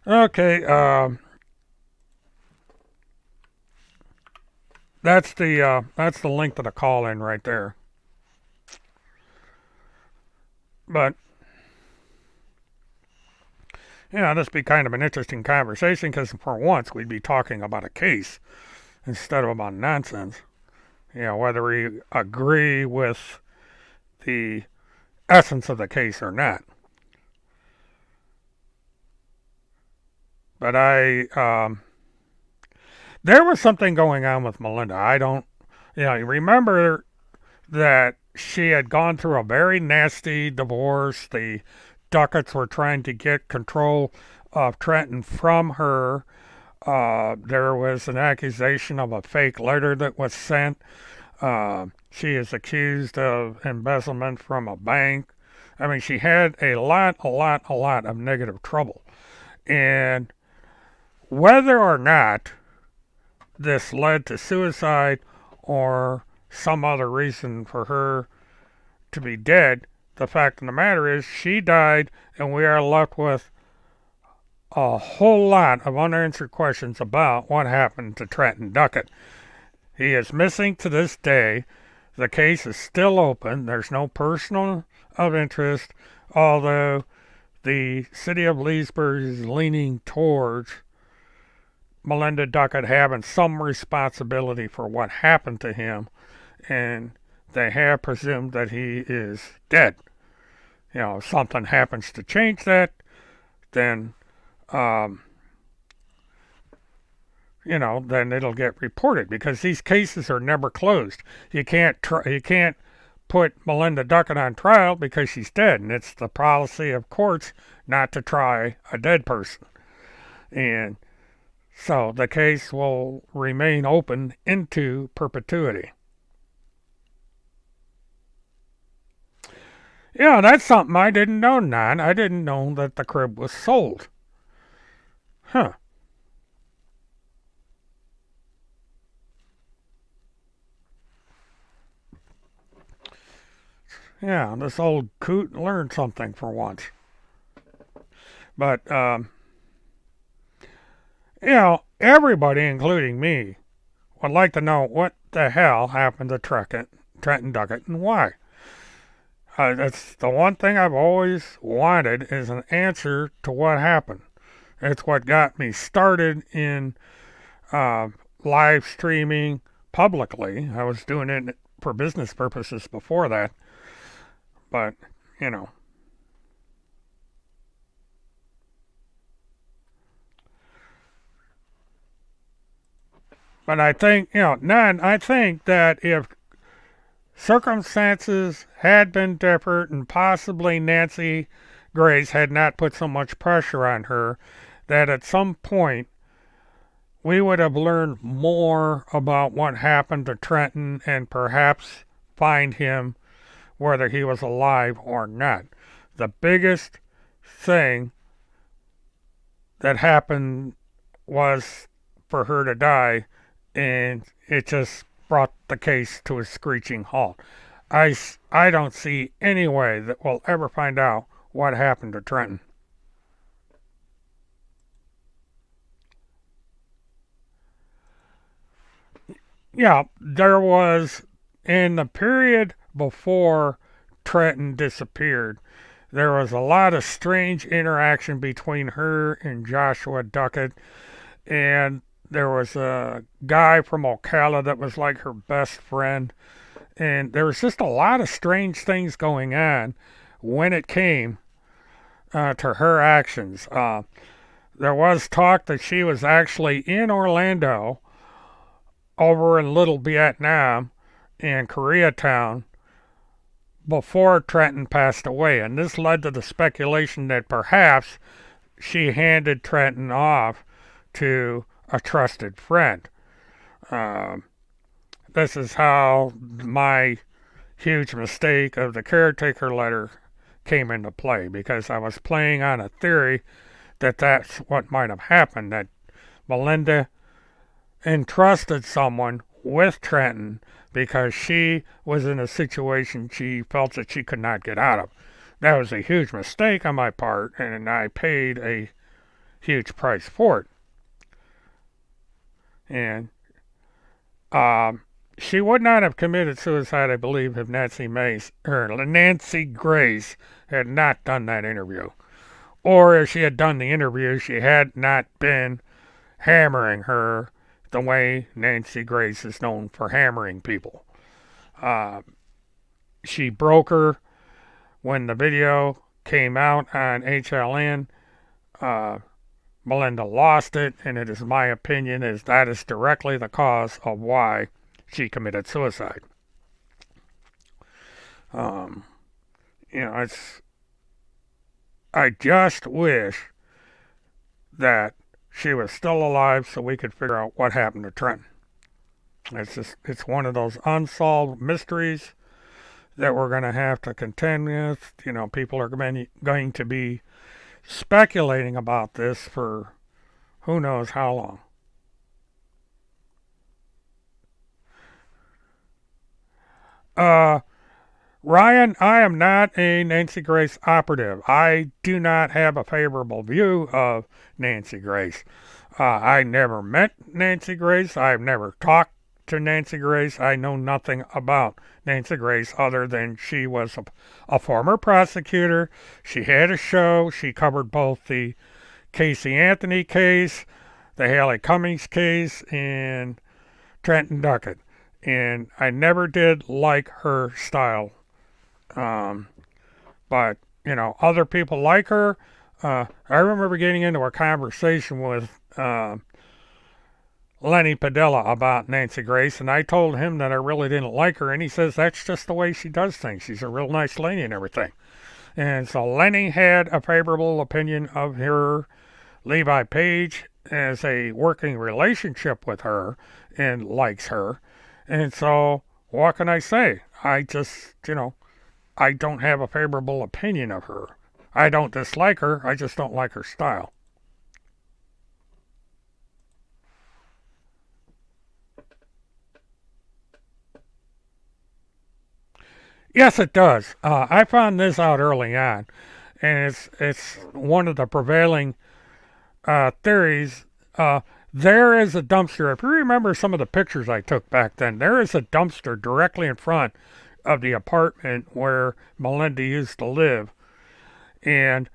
Okay. That's the link to the call in right there. But this would be kind of an interesting conversation, because for once we'd be talking about a case instead of about nonsense. Whether we agree with the essence of the case or not. But there was something going on with Melinda. I don't, you remember that she had gone through a very nasty divorce. The Ducketts were trying to get control of Trenton from her. There was an accusation of a fake letter that was sent. She is accused of embezzlement from a bank. I mean, she had a lot of negative trouble. And whether or not this led to suicide or some other reason for her to be dead, the fact of the matter is she died, and we are left with a whole lot of unanswered questions about what happened to Trenton Duckett. He is missing to this day. The case is still open. There's no person of interest, although the city of Leesburg is leaning towards Melinda Duckett having some responsibility for what happened to him, and they have presumed that he is dead. If something happens to change that, then then it'll get reported because these cases are never closed. You can't put Melinda Duckett on trial because she's dead, and it's the policy of courts not to try a dead person. And so the case will remain open into perpetuity. Yeah, that's something I didn't know, Nan. I didn't know that the crib was sold. Huh. Yeah, this old coot learned something for once. But, everybody, including me, would like to know what the hell happened to Trenton Duckett and why. That's the one thing I've always wanted is an answer to what happened. It's what got me started in live streaming publicly. I was doing it for business purposes before that. But, you know. But I think, I think that if circumstances had been different and possibly Nancy Grace had not put so much pressure on her, that at some point we would have learned more about what happened to Trenton and perhaps find him whether he was alive or not. The biggest thing that happened was for her to die, and it just brought the case to a screeching halt. I don't see any way that we'll ever find out what happened to Trenton. Yeah, there was, in the period before Trenton disappeared, there was a lot of strange interaction between her and Joshua Duckett, and there was a guy from Ocala that was like her best friend, and there was just a lot of strange things going on when it came to her actions. There was talk that she was actually in Orlando, over in Little Vietnam, and Koreatown, before Trenton passed away, and this led to the speculation that perhaps she handed Trenton off to a trusted friend. This is how my huge mistake of the caretaker letter came into play, because I was playing on a theory that that's what might have happened, that Melinda entrusted someone with Trenton because she was in a situation she felt that she could not get out of. That was a huge mistake on my part, and I paid a huge price for it. And she would not have committed suicide, I believe, if Nancy Grace had not done that interview. Or if she had done the interview, she had not been hammering her the way Nancy Grace is known for hammering people. She broke her when the video came out on HLN. Melinda lost it, and it is my opinion is that is directly the cause of why she committed suicide. I just wish that she was still alive so we could figure out what happened to Trenton. It's one of those unsolved mysteries that we're going to have to contend with. People are going to be speculating about this for who knows how long. Ryan, I am not a Nancy Grace operative. I do not have a favorable view of Nancy Grace. I never met Nancy Grace. I've never talked to Nancy Grace. I know nothing about Nancy Grace other than she was a former prosecutor. She had a show. She covered both the Casey Anthony case, the Haley Cummings case, and Trenton Duckett. And I never did like her style. But, other people like her. I remember getting into a conversation with Lenny Padilla about Nancy Grace, and I told him that I really didn't like her, and he says that's just the way she does things. She's a real nice lady and everything. And so Lenny had a favorable opinion of her. Levi Page has a working relationship with her and likes her. And so, what can I say? I just, I don't have a favorable opinion of her. I don't dislike her, I just don't like her style. Yes, it does. I found this out early on, and it's one of the prevailing theories. There is a dumpster. If you remember some of the pictures I took back then, there is a dumpster directly in front of the apartment where Melinda used to live, and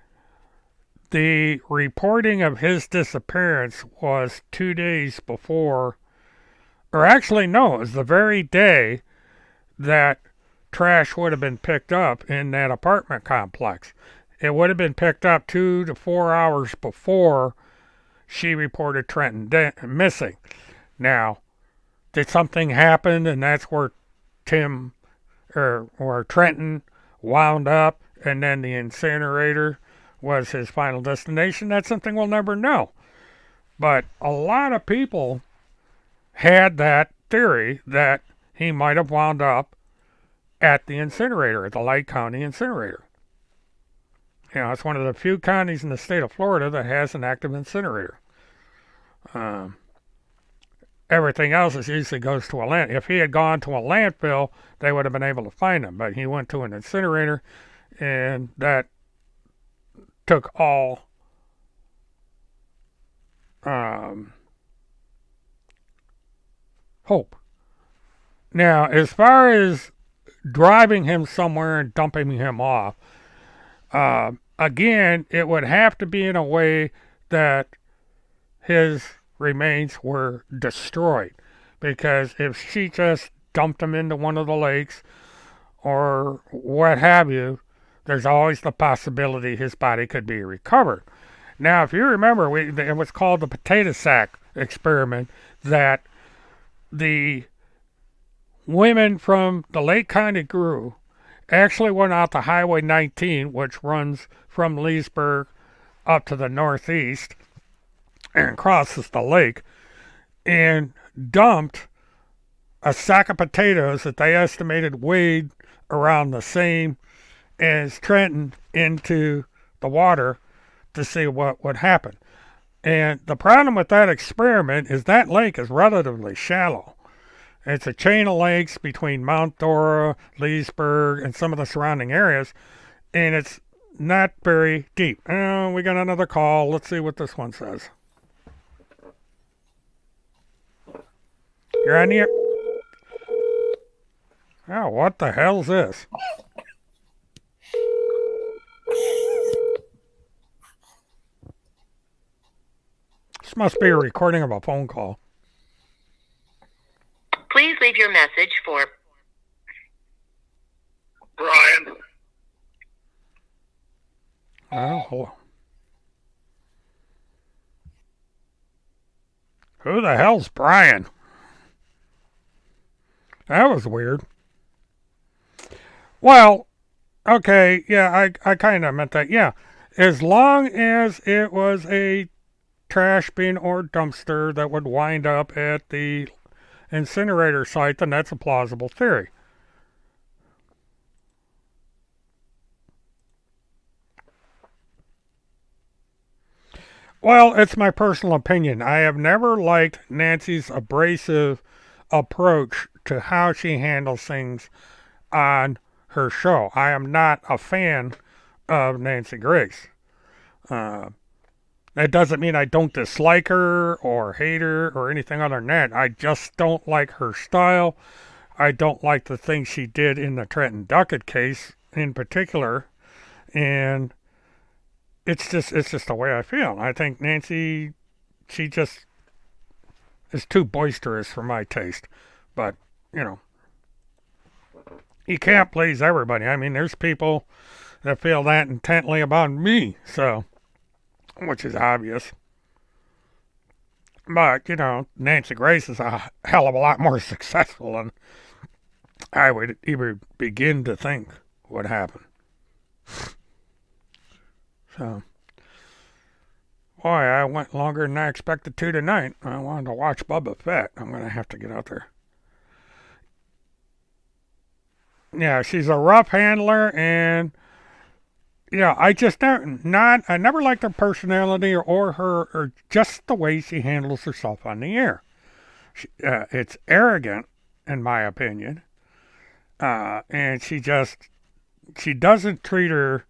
the reporting of his disappearance was 2 days before, or actually no, it was the very day that trash would have been picked up in that apartment complex. It would have been picked up 2 to 4 hours before she reported Trenton missing. Now, did something happen and that's where Tim or Trenton wound up and then the incinerator was his final destination? That's something we'll never know. But a lot of people had that theory that he might have wound up at the incinerator, at the Lake County incinerator. It's one of the few counties in the state of Florida that has an active incinerator. Everything else usually goes to a land. If he had gone to a landfill, they would have been able to find him. But he went to an incinerator, and that took all hope. Now, as far as driving him somewhere and dumping him off, again, it would have to be in a way that his remains were destroyed. Because if she just dumped him into one of the lakes or what have you, there's always the possibility his body could be recovered. Now, if you remember, it was called the potato sack experiment, that the women from the Lake County crew actually went out to Highway 19, which runs from Leesburg up to the northeast and crosses the lake, and dumped a sack of potatoes that they estimated weighed around the same as Trenton into the water to see what would happen. And the problem with that experiment is that lake is relatively shallow. It's a chain of lakes between Mount Dora, Leesburg, and some of the surrounding areas, and it's not very deep. We got another call. Let's see what this one says. You're on here. Oh, what the hell's this? This must be a recording of a phone call. Please leave your message for Brian. Oh, hello. Who the hell's Brian? That was weird. Well, okay, yeah, I kind of meant that. Yeah, as long as it was a trash bin or dumpster that would wind up at the incinerator site, then that's a plausible theory. Well, it's my personal opinion. I have never liked Nancy's abrasive approach to how she handles things on her show. I am not a fan of Nancy Grace. That doesn't mean I don't dislike her or hate her or anything other than that. I just don't like her style. I don't like the things she did in the Trenton Duckett case in particular. And it's just the way I feel. I think Nancy, she just is too boisterous for my taste. But, you can't please everybody. I mean, there's people that feel that intently about me, so, which is obvious. But, Nancy Grace is a hell of a lot more successful than I would even begin to think would happen. So, boy, I went longer than I expected to tonight. I wanted to watch Boba Fett. I'm going to have to get out there. Yeah, she's a rough handler, and yeah, I just I never liked her personality or just the way she handles herself on the air. It's arrogant, in my opinion, and she doesn't treat her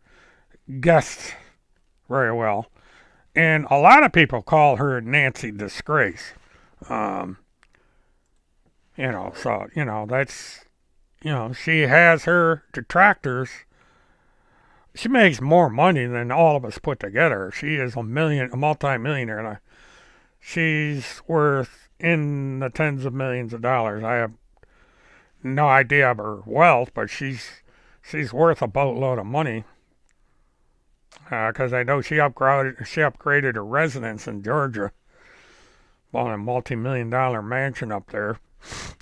guests very well, and a lot of people call her Nancy Disgrace. Um, that's she has her detractors. She makes more money than all of us put together. She is a multi-millionaire. She's worth in the tens of millions of dollars. I have no idea of her wealth, but she's worth a boatload of money. Because I know she upgraded her residence in Georgia, bought a multi-million-dollar mansion up there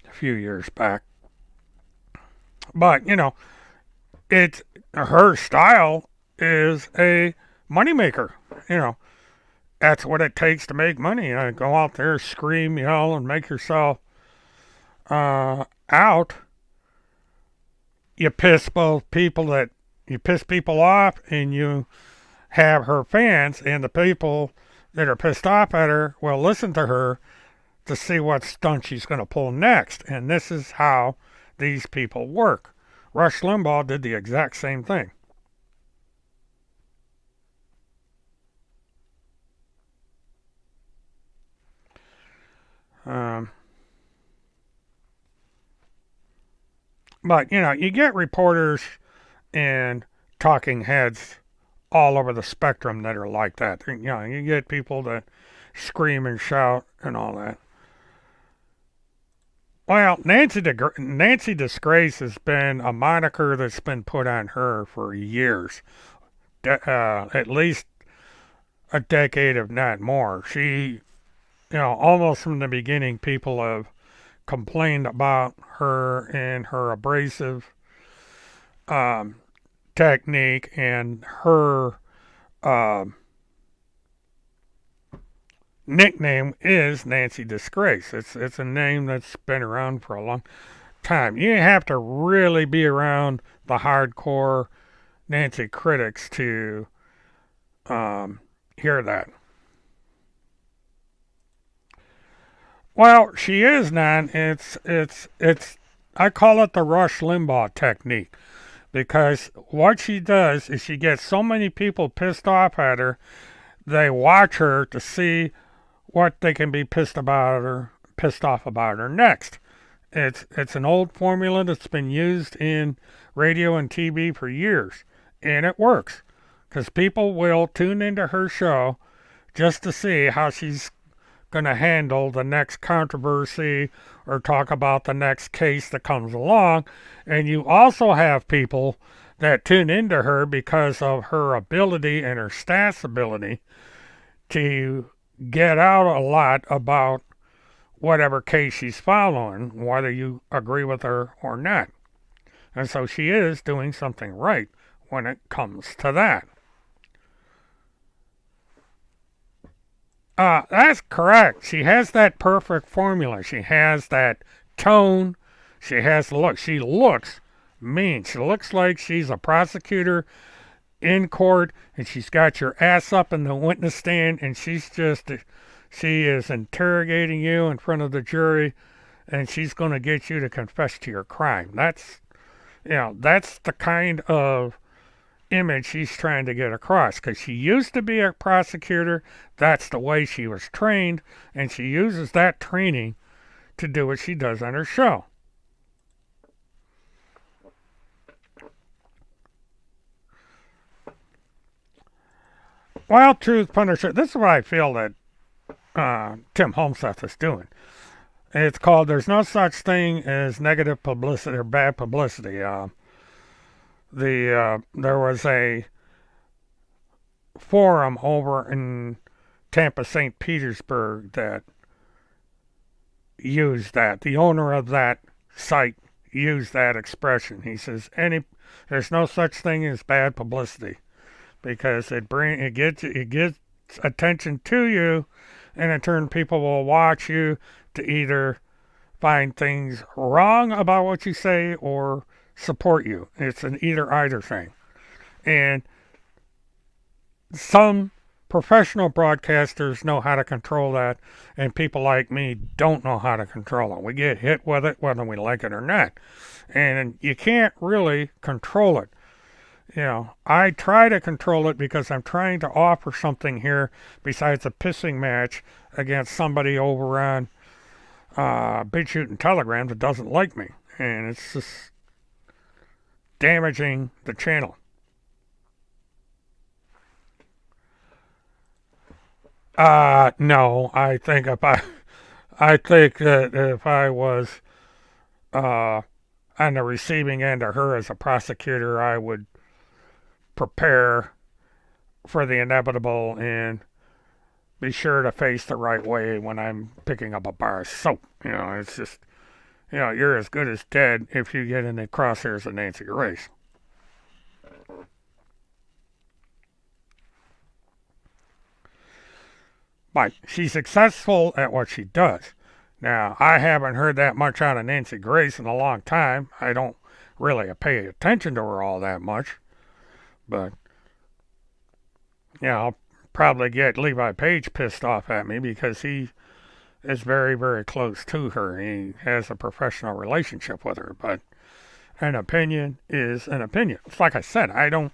a few years back. But it's her style is a moneymaker. That's what it takes to make money. Go out there, scream, yell, and make yourself out. You piss people off, and you have her fans, and the people that are pissed off at her will listen to her to see what stunt she's going to pull next. And this is how these people work. Rush Limbaugh did the exact same thing. But, you get reporters and talking heads all over the spectrum that are like that. You get people that scream and shout and all that. Well, Nancy Disgrace has been a moniker that's been put on her for years. At least a decade, if not more. She, almost from the beginning, people have complained about her and her abrasive technique and her nickname is Nancy Disgrace. It's a name that's been around for a long time. You have to really be around the hardcore Nancy critics to hear that. Well, she is not. It's I call it the Rush Limbaugh technique, because what she does is she gets so many people pissed off at her, they watch her to see what they can be pissed off about her next. It's an old formula that's been used in radio and TV for years, and it works, because people will tune into her show just to see how she's going to handle the next controversy or talk about the next case that comes along. And you also have people that tune into her because of her ability and her staff's ability to get out a lot about whatever case she's following, whether you agree with her or not. And so she is doing something right when it comes to that. That's correct. She has that perfect formula. She has that tone. She has the look. She looks mean. She looks like she's a prosecutor in court, and she's got your ass up in the witness stand, and she is interrogating you in front of the jury, and she's going to get you to confess to your crime. That's the kind of image she's trying to get across, because she used to be a prosecutor. That's the way she was trained, and she uses that training to do what she does on her show. Well, truth, Punisher, this is what I feel that Tim Homseth is doing. It's called "There's No Such Thing as Negative Publicity or Bad Publicity." There was a forum over in Tampa, St. Petersburg that used that. The owner of that site used that expression. He says, there's no such thing as bad publicity because it gets attention to you, and in turn people will watch you to either find things wrong about what you say or support you. It's an either thing. And some professional broadcasters know how to control that, and people like me don't know how to control it. We get hit with it whether we like it or not. And you can't really control it. I try to control it because I'm trying to offer something here besides a pissing match against somebody over on BitChute and Telegram that doesn't like me. And it's just damaging the channel. No, I think that if I was on the receiving end of her as a prosecutor, I would prepare for the inevitable and be sure to face the right way when I'm picking up a bar of soap. It's just, you're as good as dead if you get in the crosshairs of Nancy Grace. But she's successful at what she does. Now, I haven't heard that much out of Nancy Grace in a long time. I don't really pay attention to her all that much. But, I'll probably get Levi Page pissed off at me because he is very, very close to her. He has a professional relationship with her. But an opinion is an opinion. It's like I said, I don't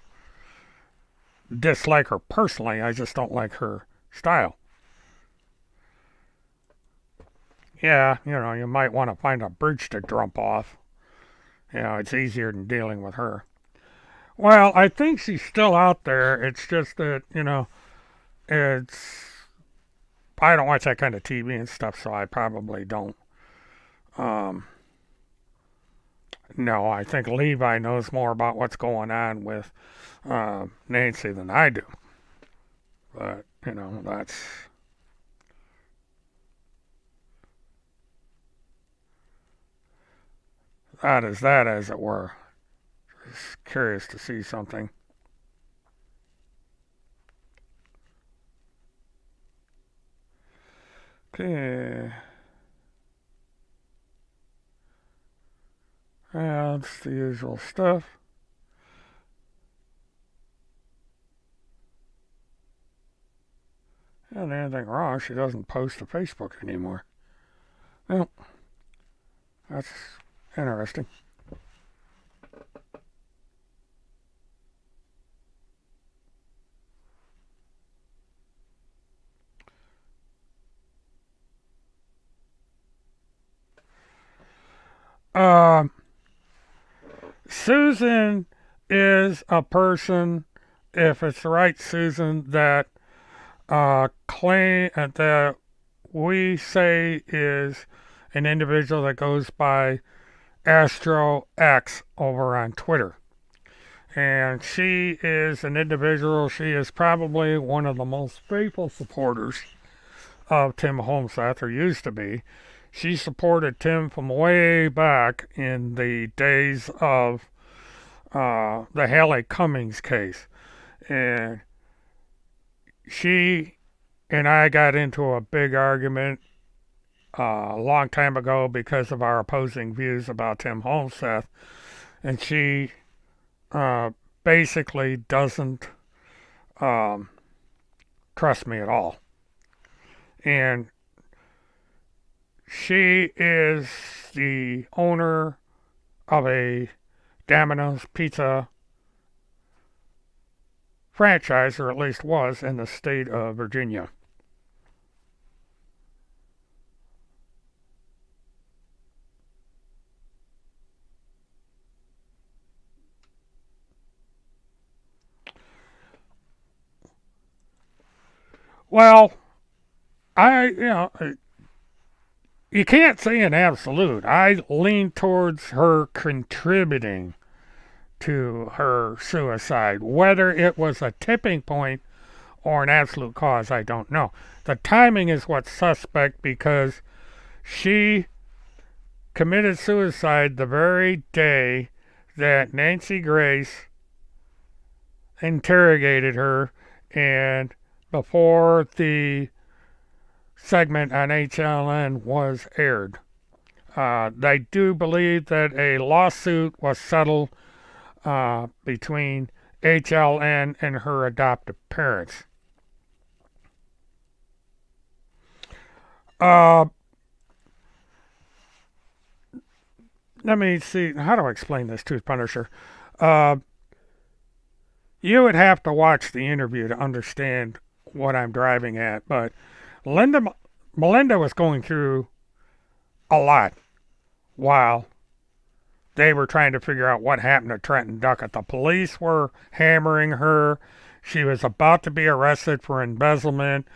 dislike her personally. I just don't like her style. Yeah, you might want to find a bridge to jump off. It's easier than dealing with her. Well, I think she's still out there. It's just that, I don't watch that kind of TV and stuff, so I probably don't. No, I think Levi knows more about what's going on with Nancy than I do. But, that's... That is that, as it were. Just curious to see something. Okay. Well, it's the usual stuff. And anything wrong, she doesn't post to Facebook anymore. Well, that's interesting. Susan is a person, if it's the right Susan, that claim that we say is an individual that goes by Astro X over on Twitter. And she is an individual, she is probably one of the most faithful supporters of Tim Holmseth, or used to be. She supported Tim from way back in the days of the Haley Cummings case. And she and I got into a big argument a long time ago because of our opposing views about Tim Holmseth. And she basically doesn't trust me at all. And she is the owner of a Domino's Pizza franchise, or at least was, in the state of Virginia. Well, you can't say an absolute. I lean towards her contributing to her suicide. Whether it was a tipping point or an absolute cause, I don't know. The timing is what's suspect because She committed suicide the very day that Nancy Grace interrogated her, and before the segment on HLN was aired. They do believe that a lawsuit was settled between HLN and her adoptive parents. Let me see. How do I explain this to Punisher? You would have to watch the interview to understand what I'm driving at, but Melinda was going through a lot while they were trying to figure out what happened to Trenton Duckett. The police were hammering her. She was about to be arrested for embezzlement.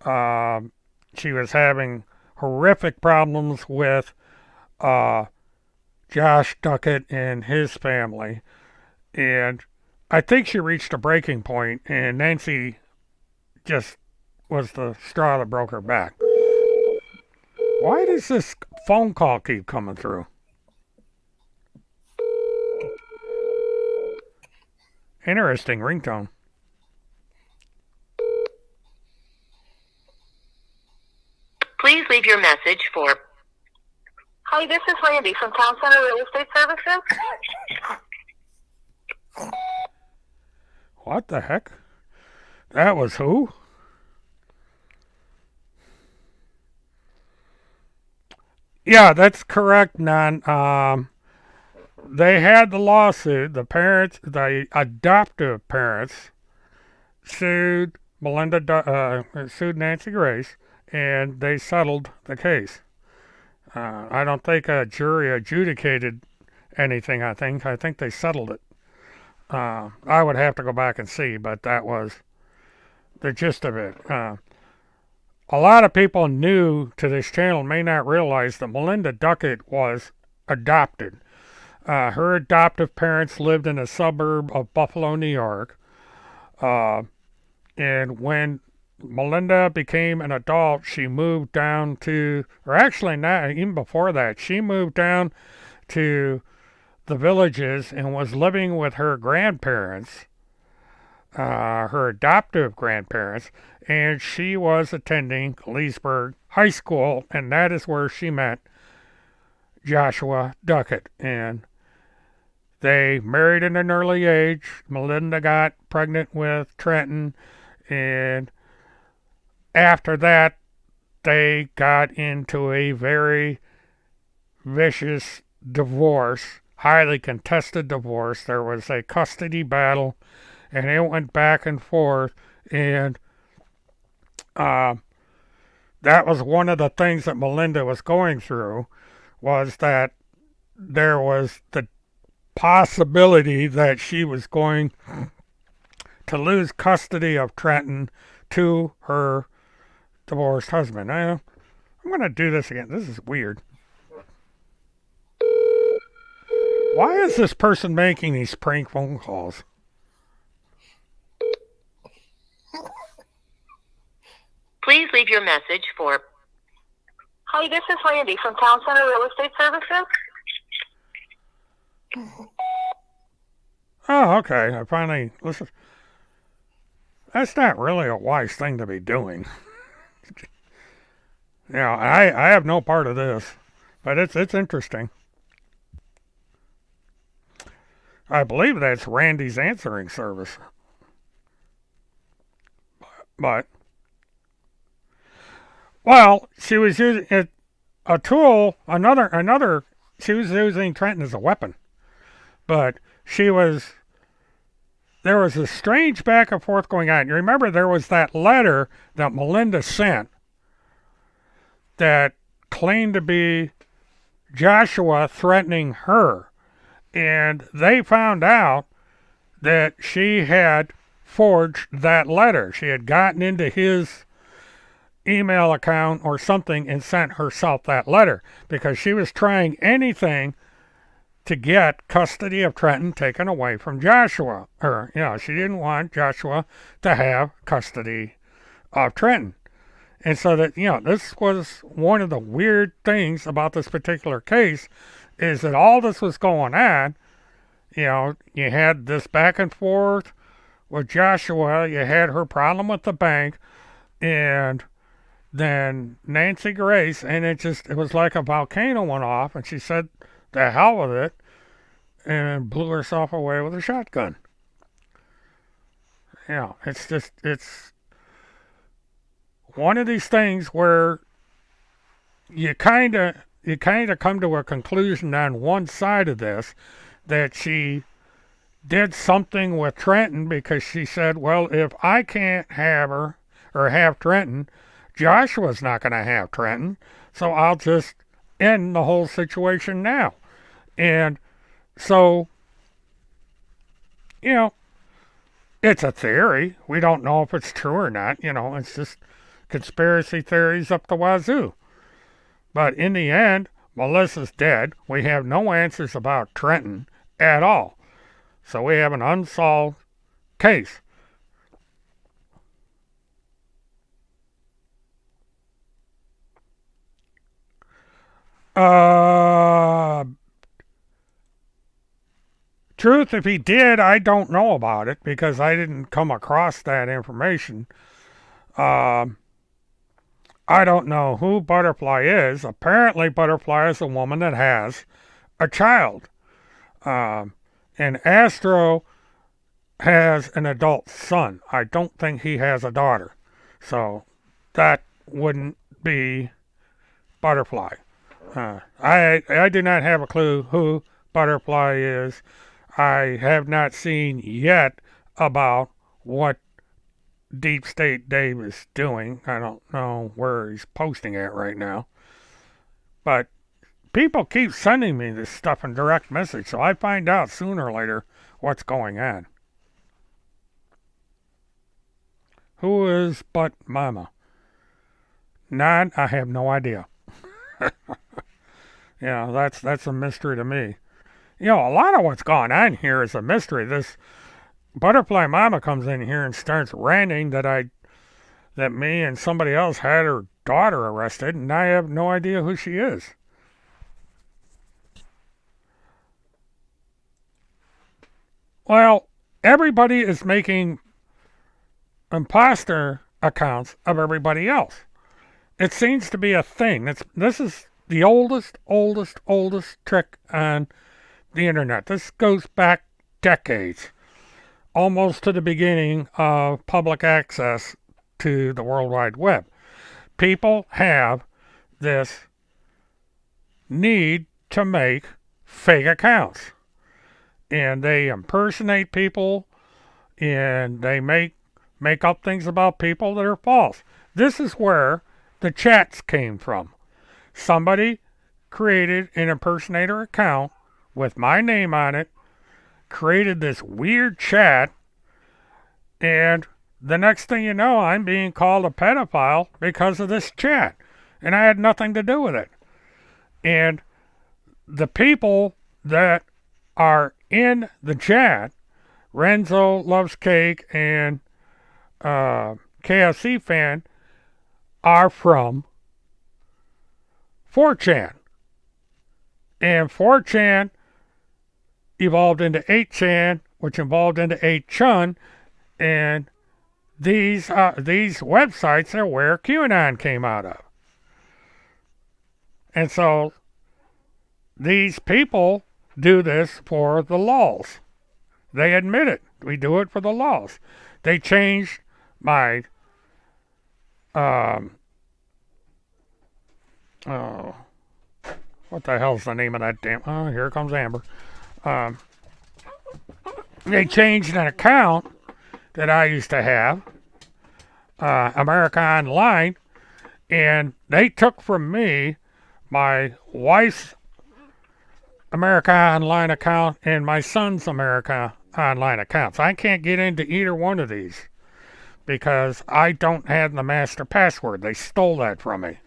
She was having horrific problems with Josh Duckett and his family. And I think she reached a breaking point, and Nancy just was the straw that broke her back. Why does this phone call keep coming through? Interesting ringtone. Please leave your message for... Hi, this is Randy from Town Center Real Estate Services. What the heck? That was who? Yeah, that's correct, Nan. They had the lawsuit. The parents, the adoptive parents, sued sued Nancy Grace, and they settled the case. I don't think a jury adjudicated anything. I think they settled it. I would have to go back and see, but that was the gist of it. A lot of people new to this channel may not realize that Melinda Duckett was adopted. Her adoptive parents lived in a suburb of Buffalo, New York. And when Melinda became an adult, she moved down to, or actually not, even before that, she moved down to the Villages and was living with her grandparents, her adoptive grandparents, and she was attending Leesburg High School, and that is where she met Joshua Duckett. And they married at an early age. Melinda got pregnant with Trenton, and after that, they got into a very vicious divorce, highly contested divorce. There was a custody battle, and it went back and forth, and that was one of the things that Melinda was going through, was that there was the possibility that she was going to lose custody of Trenton to her divorced husband. I'm going to do this again. This is weird. Why is this person making these prank phone calls? Please leave your message for... Hi, this is Randy from Town Center Real Estate Services. Oh, okay. I finally listen. That's not really a wise thing to be doing. I have no part of this, but it's interesting. I believe that's Randy's answering service. But well, she was using a tool, another. She was using Trenton as a weapon, but there was a strange back and forth going on. You remember there was that letter that Melinda sent that claimed to be Joshua threatening her, and they found out that she had forged that letter. She had gotten into his email account or something and sent herself that letter because she was trying anything to get custody of Trenton taken away from Joshua. She didn't want Joshua to have custody of Trenton. And so that, this was one of the weird things about this particular case is that all this was going on. You had this back and forth with Joshua. You had her problem with the bank. And then Nancy Grace, and it was like a volcano went off, and she said, the hell with it, and blew herself away with a shotgun. It's one of these things where you kind of come to a conclusion on one side of this that she did something with Trenton because she said, well, if I can't have her or have Trenton, Joshua's not going to have Trenton, so I'll just end the whole situation now. And so, it's a theory. We don't know if it's true or not. It's just conspiracy theories up the wazoo. But in the end, Melissa's dead. We have no answers about Trenton at all. So we have an unsolved case. Truth, if he did, I don't know about it because I didn't come across that information. I don't know who Butterfly is. Apparently, Butterfly is a woman that has a child. And Astro has an adult son. I don't think he has a daughter. So that wouldn't be Butterfly. I do not have a clue who Butterfly is. I have not seen yet about what Deep State Dave is doing. I don't know where he's posting it right now. But people keep sending me this stuff in direct message, so I find out sooner or later what's going on. Who is But Mama? None, I have no idea. That's a mystery to me. A lot of what's going on here is a mystery. This Butterfly Mama comes in here and starts ranting that me and somebody else had her daughter arrested, and I have no idea who she is. Well, everybody is making imposter accounts of everybody else. It seems to be a thing. This is the oldest trick on the internet. This goes back decades, almost to the beginning of public access to the World Wide Web. People have this need to make fake accounts, and they impersonate people, and they make up things about people that are false. This is where the chats came from. Somebody created an impersonator account with my name on it, created this weird chat, and the next thing you know, I'm being called a pedophile because of this chat, and I had nothing to do with it. And the people that are in the chat, Renzo Loves Cake and KFC Fan, are from 4chan. And 4chan evolved into 8chan, which evolved into 8chun, and these websites are where QAnon came out of. And so these people do this for the lulz. They admit it. We do it for the lulz. They changed my what the hell's the name of that damn... Oh, here comes Amber. They changed an account that I used to have, America Online, and they took from me my wife's America Online account and my son's America Online accounts. I can't get into either one of these because I don't have the master password. They stole that from me.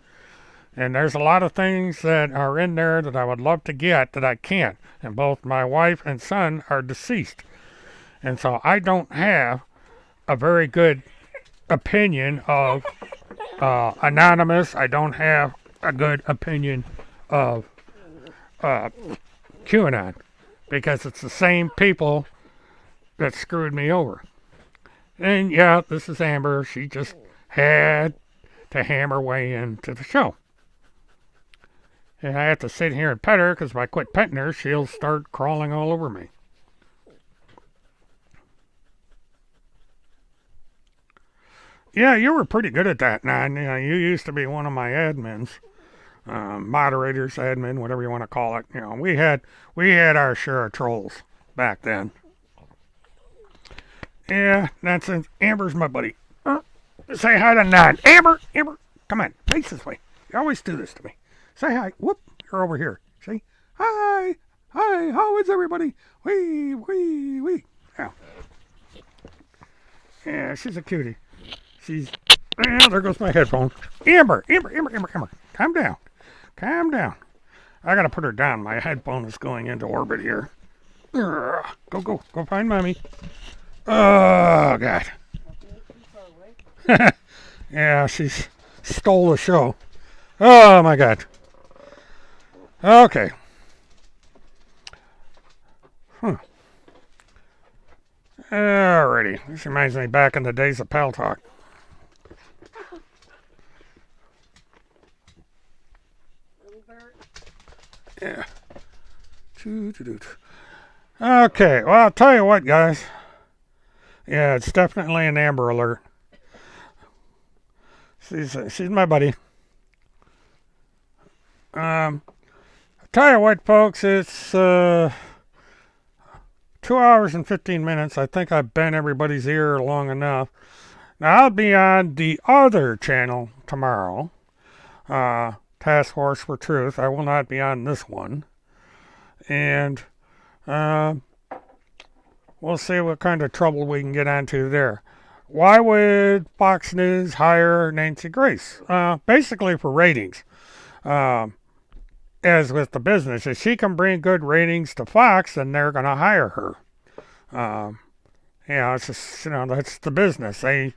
And there's a lot of things that are in there that I would love to get that I can't. And both my wife and son are deceased. And so I don't have a very good opinion of Anonymous, I don't have a good opinion of QAnon because it's the same people that screwed me over. And yeah, this is Amber. She just had to hammer way into the show. And I have to sit here and pet her because if I quit petting her, she'll start crawling all over me. Yeah, you were pretty good at that, Nan. You know, you used to be one of my admins, moderators, admin, whatever you want to call it. You know, we had our share of trolls back then. Yeah, that's it. Amber's my buddy. Say hi to Nan. Amber, come on, face this way. You always do this to me. Say hi. Whoop, you're over here. See? Hi, how is everybody? Wee. Yeah, she's a cutie. Well, there goes my headphone. Amber. Calm down. I gotta put her down. My headphone is going into orbit here. Go find mommy. Oh, God. Yeah, she stole the show. Oh, my God. Okay. Alrighty. This reminds me back in the days of Pal Talk. Yeah. Okay, well, I'll tell you what, guys. Yeah, it's definitely an Amber Alert. She's my buddy. I'll tell you what, folks, it's 2 hours and 15 minutes. I think I've bent everybody's ear long enough. Now, I'll be on the other channel tomorrow. Task Force for Truth. I will not be on this one. And we'll see what kind of trouble we can get into there. Why would Fox News hire Nancy Grace? Basically for ratings. As with the business, if she can bring good ratings to Fox, then they're going to hire her. It's just, that's the business. They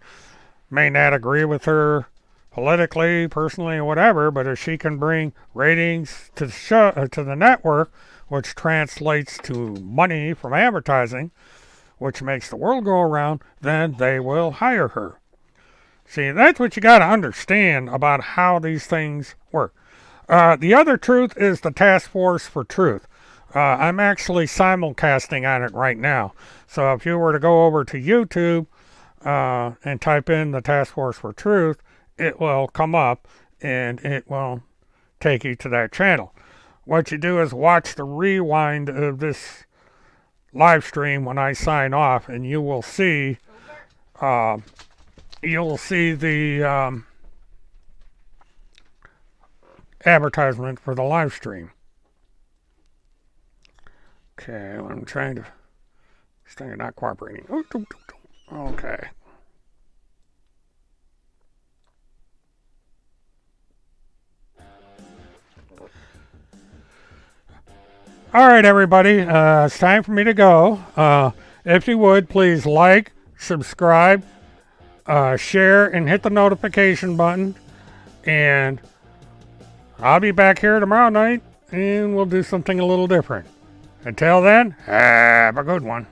may not agree with her politically, personally, or whatever, but if she can bring ratings to the show, to the network, which translates to money from advertising, which makes the world go around, then they will hire her. See, that's what you got to understand about how these things work. The other truth is the Task Force for Truth. I'm actually simulcasting on it right now. So if you were to go over to YouTube and type in the Task Force for Truth, it will come up and it will take you to that channel. What you do is watch the rewind of this live stream when I sign off, and you will see the advertisement for the live stream. Okay, I'm trying to. This thing is not cooperating. Okay. All right, everybody. It's time for me to go. If you would, please like, subscribe, share, and hit the notification button. And I'll be back here tomorrow night, and we'll do something a little different. Until then, have a good one.